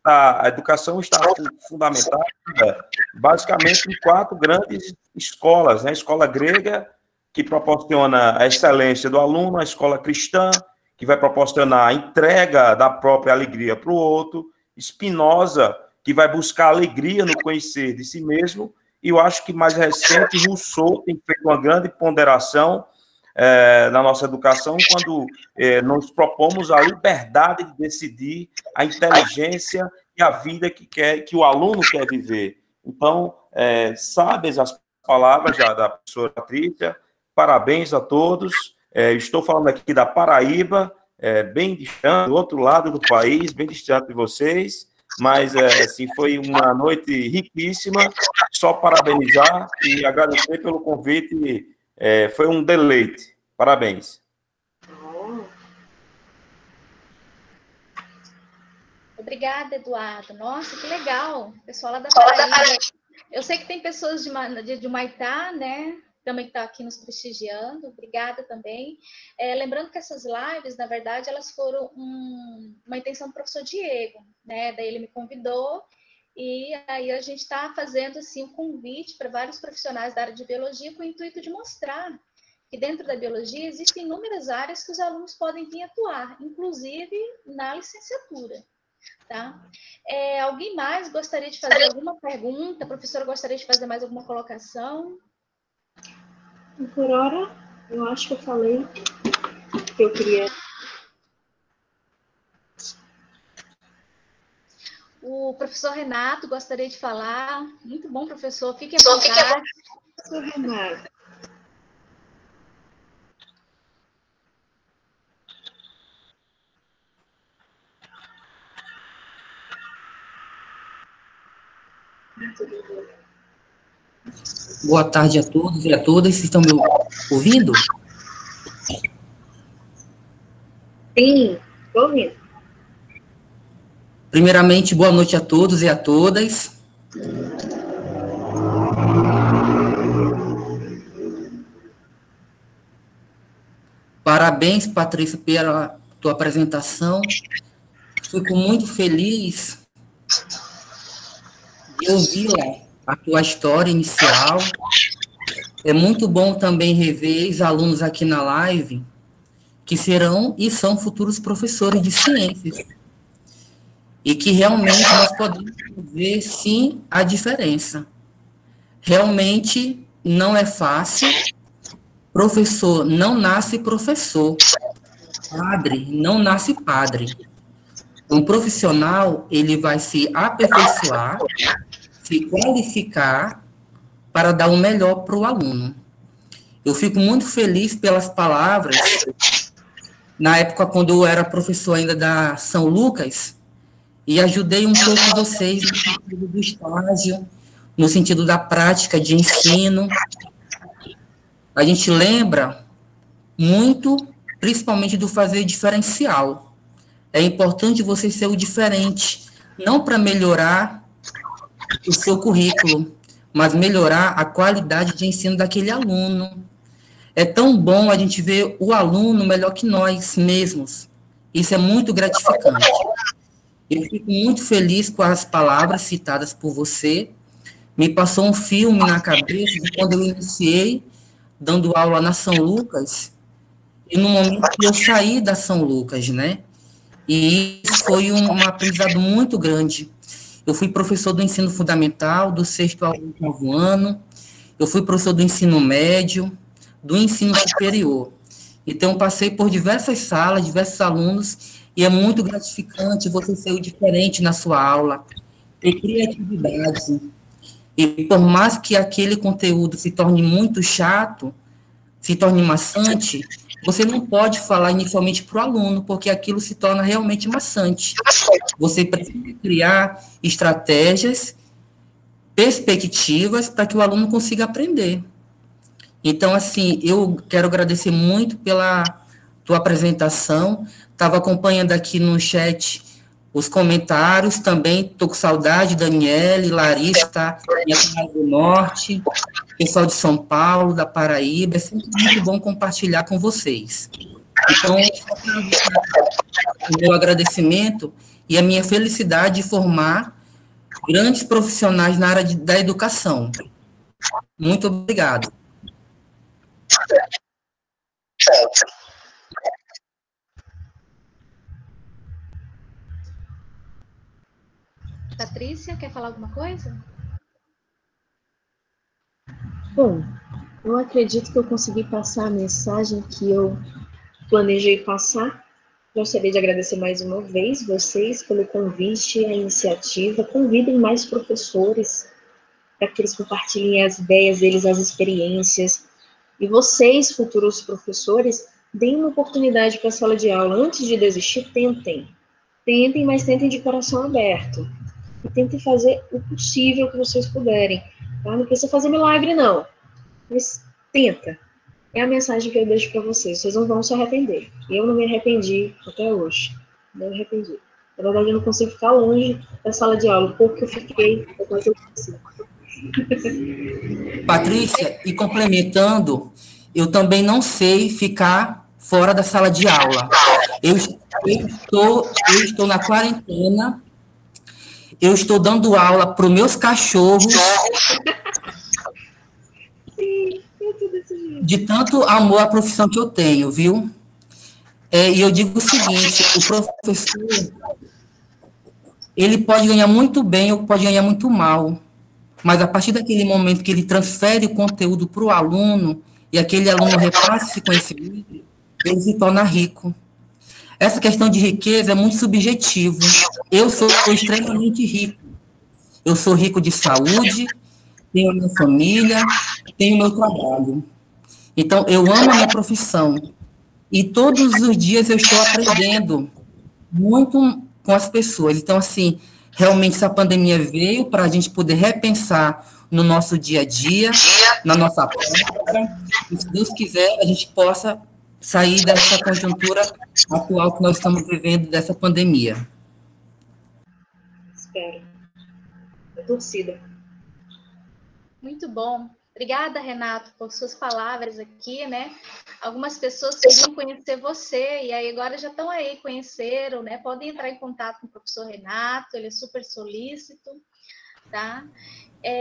a educação está fundamentada basicamente em 4 grandes escolas, né? A escola grega, que proporciona a excelência do aluno, a escola cristã, que vai proporcionar a entrega da própria alegria para o outro, Spinoza, que vai buscar alegria no conhecer de si mesmo, e eu acho que mais recente, Rousseau tem feito uma grande ponderação na nossa educação, quando nós propomos a liberdade de decidir, a inteligência e a vida que o aluno quer viver. Então, sábias as palavras já da professora Patrícia, parabéns a todos. Estou falando aqui da Paraíba, bem distante, do outro lado do país, bem distante de vocês, mas assim, foi uma noite riquíssima. Só parabenizar e agradecer pelo convite, foi um deleite. Parabéns. Obrigada, Eduardo. Nossa, que legal. Pessoal lá da Paraíba. Eu sei que tem pessoas de Humaitá, né? Também que está aqui nos prestigiando. Obrigada também. Lembrando que essas lives, na verdade, elas foram uma intenção do professor Diego, né? Daí ele me convidou e aí a gente está fazendo assim um convite para vários profissionais da área de biologia com o intuito de mostrar que dentro da biologia existem inúmeras áreas que os alunos podem vir atuar, inclusive na licenciatura. Tá? Alguém mais gostaria de fazer alguma pergunta? A professora gostaria de fazer mais alguma colocação? Por hora, eu acho que eu falei que eu queria. O professor Renato gostaria de falar. Muito bom, professor. Fique à vontade. Professor Renato. Boa tarde a todos e a todas. Vocês estão me ouvindo? Sim, estou ouvindo. Primeiramente, boa noite a todos e a todas. Parabéns, Patrícia, pela tua apresentação. Fico muito feliz de ouvir a tua história inicial. É muito bom também rever os alunos aqui na live, que serão e são futuros professores de ciências. E que realmente nós podemos ver, sim, a diferença. Realmente não é fácil. Professor não nasce professor. Padre não nasce padre. Um profissional, ele vai se aperfeiçoar, se qualificar para dar o melhor para o aluno. Eu fico muito feliz pelas palavras. Na época, quando eu era professor ainda da São Lucas, e ajudei um pouco vocês no sentido do estágio, no sentido da prática de ensino. A gente lembra muito, principalmente do fazer diferencial. É importante você ser o diferente, não para melhorar o seu currículo, mas melhorar a qualidade de ensino daquele aluno. É tão bom a gente ver o aluno melhor que nós mesmos. Isso é muito gratificante. Eu fico muito feliz com as palavras citadas por você. Me passou um filme na cabeça de quando eu iniciei dando aula na São Lucas, e no momento que eu saí da São Lucas, né? E isso foi um aprendizado muito grande. Eu fui professor do ensino fundamental, do 6º ao 8º ano, eu fui professor do ensino médio, do ensino superior. Então, passei por diversas salas, diversos alunos, e é muito gratificante você ser o diferente na sua aula, ter criatividade. E por mais que aquele conteúdo se torne muito chato, se torne maçante, você não pode falar inicialmente para o aluno, porque aquilo se torna realmente maçante. Você precisa criar estratégias, perspectivas, para que o aluno consiga aprender. Então, assim, eu quero agradecer muito pela tua apresentação. Estava acompanhando aqui no chat os comentários também. Estou com saudade, Daniele, Larissa, minha cidade do Norte, pessoal de São Paulo, da Paraíba. É sempre muito bom compartilhar com vocês. Então, o meu agradecimento e a minha felicidade de formar grandes profissionais na área da educação. Muito obrigado. Patrícia, quer falar alguma coisa? Bom, eu acredito que eu consegui passar a mensagem que eu planejei passar. Gostaria de agradecer mais uma vez vocês pelo convite, a iniciativa. Convidem mais professores para que eles compartilhem as ideias deles, as experiências. E vocês, futuros professores, deem uma oportunidade para a sala de aula. Antes de desistir, tentem. Tentem, mas tentem de coração aberto. E tentem fazer o possível que vocês puderem. Tá? Não precisa fazer milagre, não. Mas tenta. É a mensagem que eu deixo para vocês. Vocês não vão se arrepender. Eu não me arrependi até hoje. Não me arrependi. Na verdade, eu não consigo ficar longe da sala de aula. O pouco que eu fiquei, eu quase esqueci. Patrícia, e complementando, eu também não sei ficar fora da sala de aula. Eu estou na quarentena, eu estou dando aula para os meus cachorros, de tanto amor à profissão que eu tenho, viu? E eu digo o seguinte, o professor, ele pode ganhar muito bem ou pode ganhar muito mal, mas a partir daquele momento que ele transfere o conteúdo para o aluno, e aquele aluno repassa esse conhecimento, ele se torna rico. Essa questão de riqueza é muito subjetivo. Eu sou extremamente rico. Eu sou rico de saúde, tenho a minha família, tenho o meu trabalho. Então, eu amo a minha profissão. E todos os dias eu estou aprendendo muito com as pessoas. Então, assim, realmente essa pandemia veio para a gente poder repensar no nosso dia a dia, na nossa prática, e se Deus quiser, a gente possa sair dessa conjuntura atual que nós estamos vivendo, dessa pandemia. Espero. É torcida. Muito bom. Obrigada, Renato, por suas palavras aqui, né? Algumas pessoas queriam conhecer você, e aí agora já estão aí, conheceram, né? Podem entrar em contato com o professor Renato, ele é super solícito, tá?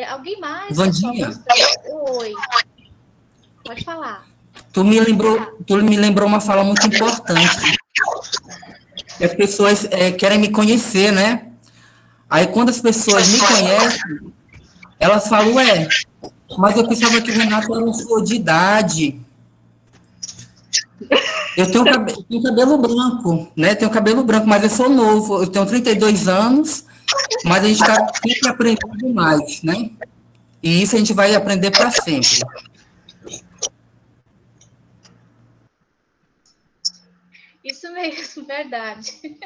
Alguém mais, Vandinha, pessoal? Oi. Pode falar. Tu me lembrou uma fala muito importante. As pessoas querem me conhecer, né? Aí, quando as pessoas me conhecem, elas falam, mas eu pensava que o Renato era um senhor de idade. Eu tenho cabelo branco, né? Tenho cabelo branco, mas eu sou novo. Eu tenho 32 anos, mas a gente está sempre aprendendo mais, né? E isso a gente vai aprender para sempre. Isso mesmo, verdade.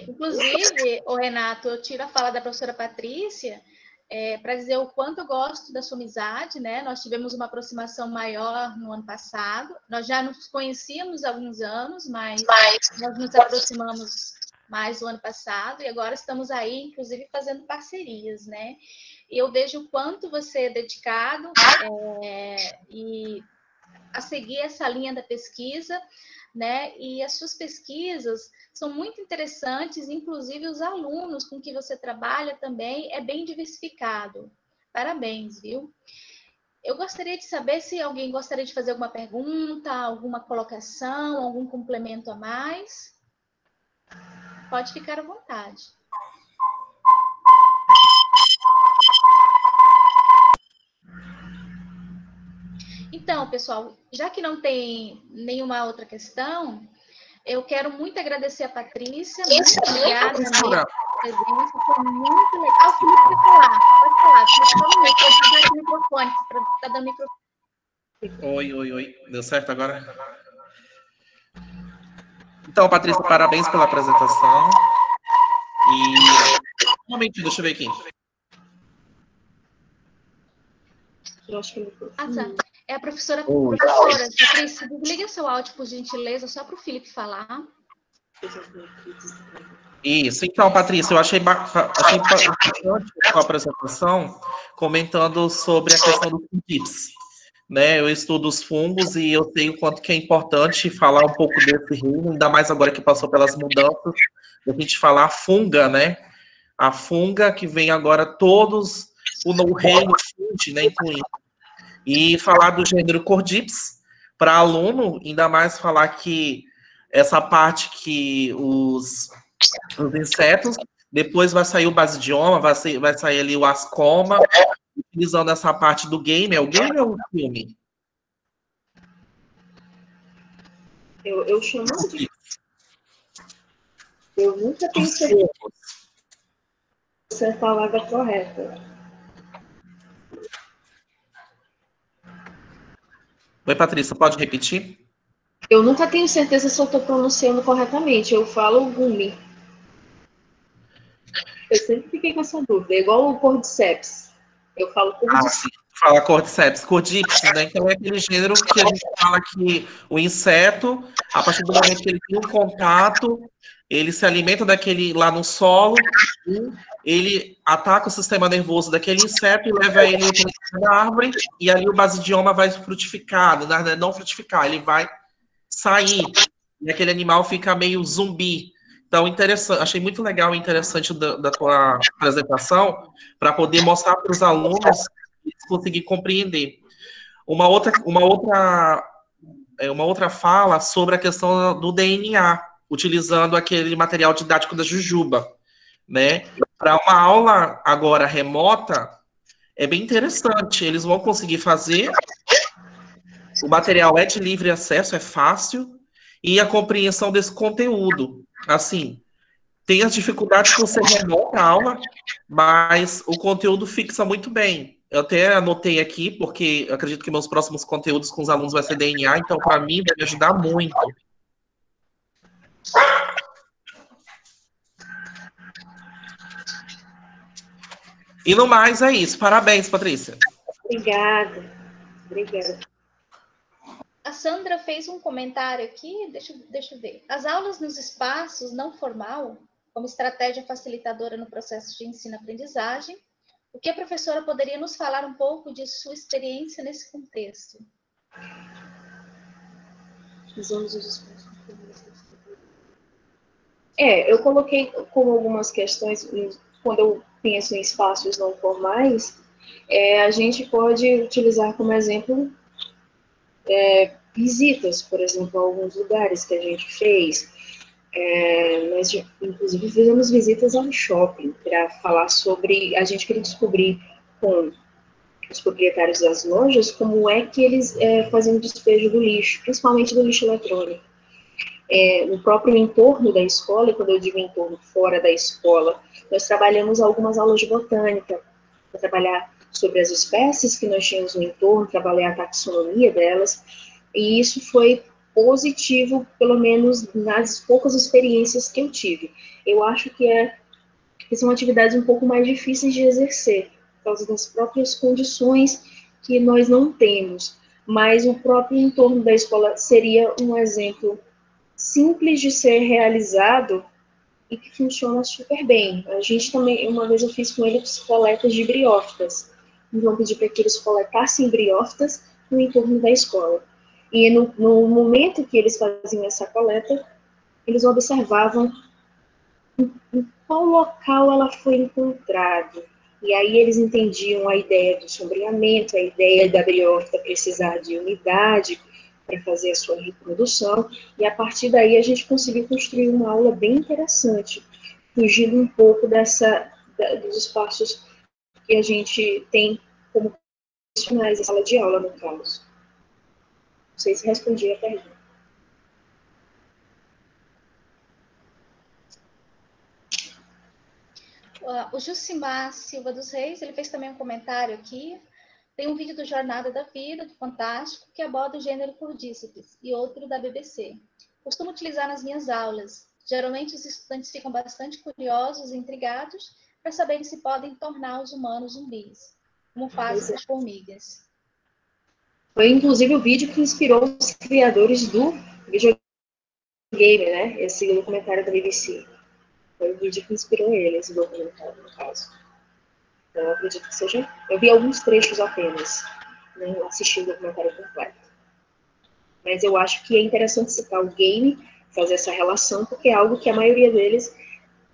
Inclusive, o Renato, eu tiro a fala da professora Patrícia para dizer o quanto eu gosto da sua amizade, né? Nós tivemos uma aproximação maior no ano passado. Nós já nos conhecíamos há alguns anos, mas nós nos aproximamos mais no ano passado e agora estamos aí, inclusive, fazendo parcerias, né? E eu vejo o quanto você é dedicado e a seguir essa linha da pesquisa, né? E as suas pesquisas são muito interessantes, inclusive os alunos com que você trabalha também é bem diversificado. Parabéns, viu? Eu gostaria de saber se alguém gostaria de fazer alguma pergunta, alguma colocação, algum complemento a mais. Pode ficar à vontade. Então, pessoal, já que não tem nenhuma outra questão, eu quero muito agradecer a Patrícia. Muito obrigada pela presença, foi muito legal. O Felipe quer falar, pode falar. Pode dar o microfone, para dar o microfone. Oi, oi, oi. Deu certo agora? Então, Patrícia, parabéns pela apresentação. E um momentinho, deixa eu ver aqui. Eu acho que ele foi. Ah, tá. É a professora. Oi. Professora, Patrícia, desliga seu áudio, por gentileza, só para o Felipe falar. Isso. Então, Patrícia, eu achei importante a sua apresentação comentando sobre a questão dos fungos, né? Eu estudo os fungos e eu sei o quanto que é importante falar um pouco desse reino, ainda mais agora que passou pelas mudanças, a gente falar a funga, né? A funga que vem agora todos o reino fungi, né? Incluindo. E falar do gênero Cordyceps para aluno, ainda mais falar que essa parte que os insetos, depois vai sair o basidioma, vai sair ali o ascoma, utilizando essa parte do game. É o game ou o filme? Eu chamo de. Eu nunca tenho certeza se é a palavra correta. Oi, Patrícia, pode repetir? Eu nunca tenho certeza se eu estou pronunciando corretamente. Eu falo gumi. Eu sempre fiquei com essa dúvida. É igual o Cordyceps. Eu falo Cordyceps. Sim. Fala Cordyceps, Cordyceps, né? Então é aquele gênero que a gente fala que o inseto, a partir do momento que ele tem um contato, ele se alimenta daquele lá no solo, ele ataca o sistema nervoso daquele inseto e leva ele para a árvore, e ali o basidioma vai frutificar, não frutificar, ele vai sair, e aquele animal fica meio zumbi. Então, interessante, achei muito legal e interessante da tua apresentação, para poder mostrar para os alunos e conseguir compreender. Uma outra fala sobre a questão do DNA, utilizando aquele material didático da Jujuba, né? Para uma aula agora remota, é bem interessante. Eles vão conseguir fazer. O material é de livre acesso, é fácil, e a compreensão desse conteúdo. Assim, tem as dificuldades por ser remota a aula, mas o conteúdo fixa muito bem. Eu até anotei aqui, porque eu acredito que meus próximos conteúdos com os alunos vai ser DNA, então para mim vai me ajudar muito. E no mais é isso. Parabéns, Patrícia. Obrigada. Obrigada. A Sandra fez um comentário aqui, deixa eu ver. As aulas nos espaços não formal, como estratégia facilitadora no processo de ensino-aprendizagem, o que a professora poderia nos falar um pouco de sua experiência nesse contexto? Eu coloquei como algumas questões, quando eu penso em espaços não formais, a gente pode utilizar como exemplo visitas, por exemplo, a alguns lugares que a gente fez. Nós, inclusive, fizemos visitas ao shopping para falar sobre. A gente queria descobrir com os proprietários das lojas como é que eles faziam o despejo do lixo, principalmente do lixo eletrônico. No próprio entorno da escola, e quando eu digo entorno fora da escola, nós trabalhamos algumas aulas de botânica, para trabalhar sobre as espécies que nós tínhamos no entorno, trabalhar a taxonomia delas, e isso foi positivo, pelo menos nas poucas experiências que eu tive. Eu acho que são atividades um pouco mais difíceis de exercer, por causa das próprias condições que nós não temos, mas o próprio entorno da escola seria um exemplo simples de ser realizado e que funciona super bem. A gente também, uma vez eu fiz com eles coletas de briófitas. Então, eu pedi para que eles coletassem briófitas no entorno da escola. E no momento que eles faziam essa coleta, eles observavam em qual local ela foi encontrada. E aí eles entendiam a ideia do sombreamento, a ideia da briófita precisar de umidade para fazer a sua reprodução, e a partir daí a gente conseguiu construir uma aula bem interessante, fugindo um pouco dos espaços que a gente tem como profissionais em sala de aula, no caso. Não sei se respondi a pergunta. O Jucimar Silva dos Reis, ele fez também um comentário aqui. Tem um vídeo do Jornada da Vida, do Fantástico, que aborda o gênero por díceps, e outro da BBC. Costumo utilizar nas minhas aulas. Geralmente os estudantes ficam bastante curiosos e intrigados para saber se podem tornar os humanos zumbis, como fazem as formigas. Foi, inclusive, o vídeo que inspirou os criadores do videogame, né? Esse documentário da BBC. Foi o vídeo que inspirou ele, esse documentário, no caso. Então, eu acredito que seja... Eu vi alguns trechos apenas, né? Eu assisti o documentário completo. Mas eu acho que é interessante citar o game, fazer essa relação, porque é algo que a maioria deles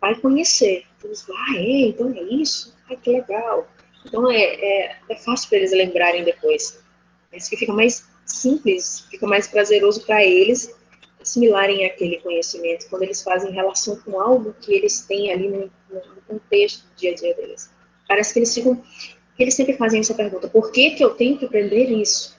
vai conhecer. Então, eles falam, então é isso? Que legal. Então, é fácil para eles lembrarem depois. Mas que fica mais simples, fica mais prazeroso para eles assimilarem aquele conhecimento quando eles fazem relação com algo que eles têm ali no contexto do dia a dia deles. Parece que eles sempre fazem essa pergunta: por que eu tenho que aprender isso?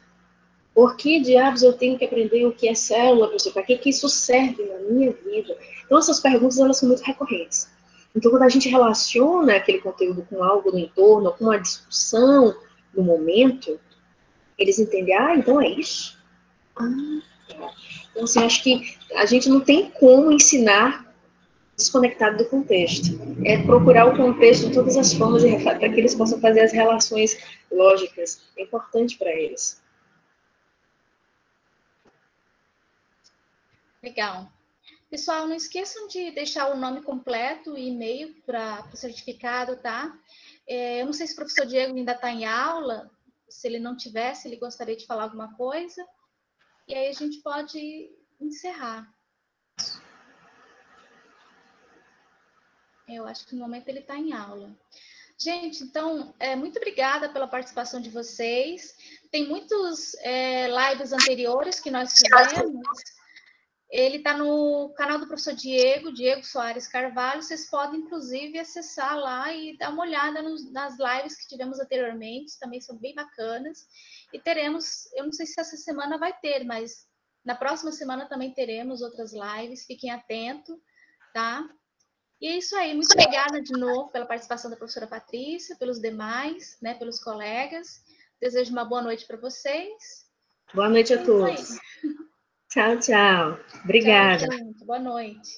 Por que diabos eu tenho que aprender o que é célula, professor? Para que isso serve na minha vida? Então, essas perguntas, elas são muito recorrentes. Então, quando a gente relaciona aquele conteúdo com algo do entorno, com uma discussão no momento, eles entendem, então é isso? Então, assim, acho que a gente não tem como ensinar desconectado do contexto. É procurar o contexto de todas as formas para que eles possam fazer as relações lógicas. É importante para eles. Legal. Pessoal, não esqueçam de deixar o nome completo e e-mail para o certificado, tá? Eu não sei se o professor Diego ainda está em aula. Se ele não tivesse, ele gostaria de falar alguma coisa. E aí a gente pode encerrar. Eu acho que no momento ele está em aula. Gente, então, muito obrigada pela participação de vocês. Tem muitos lives anteriores que nós fizemos. Ele está no canal do professor Diego Soares Carvalho. Vocês podem, inclusive, acessar lá e dar uma olhada nas lives que tivemos anteriormente. Também são bem bacanas. E teremos, eu não sei se essa semana vai ter, mas na próxima semana também teremos outras lives. Fiquem atentos, tá? E é isso aí. Muito obrigada de novo pela participação da professora Patrícia, pelos demais, né, pelos colegas. Desejo uma boa noite para vocês. Boa noite a todos. Tchau, tchau. Obrigada. Tchau, gente. Boa noite.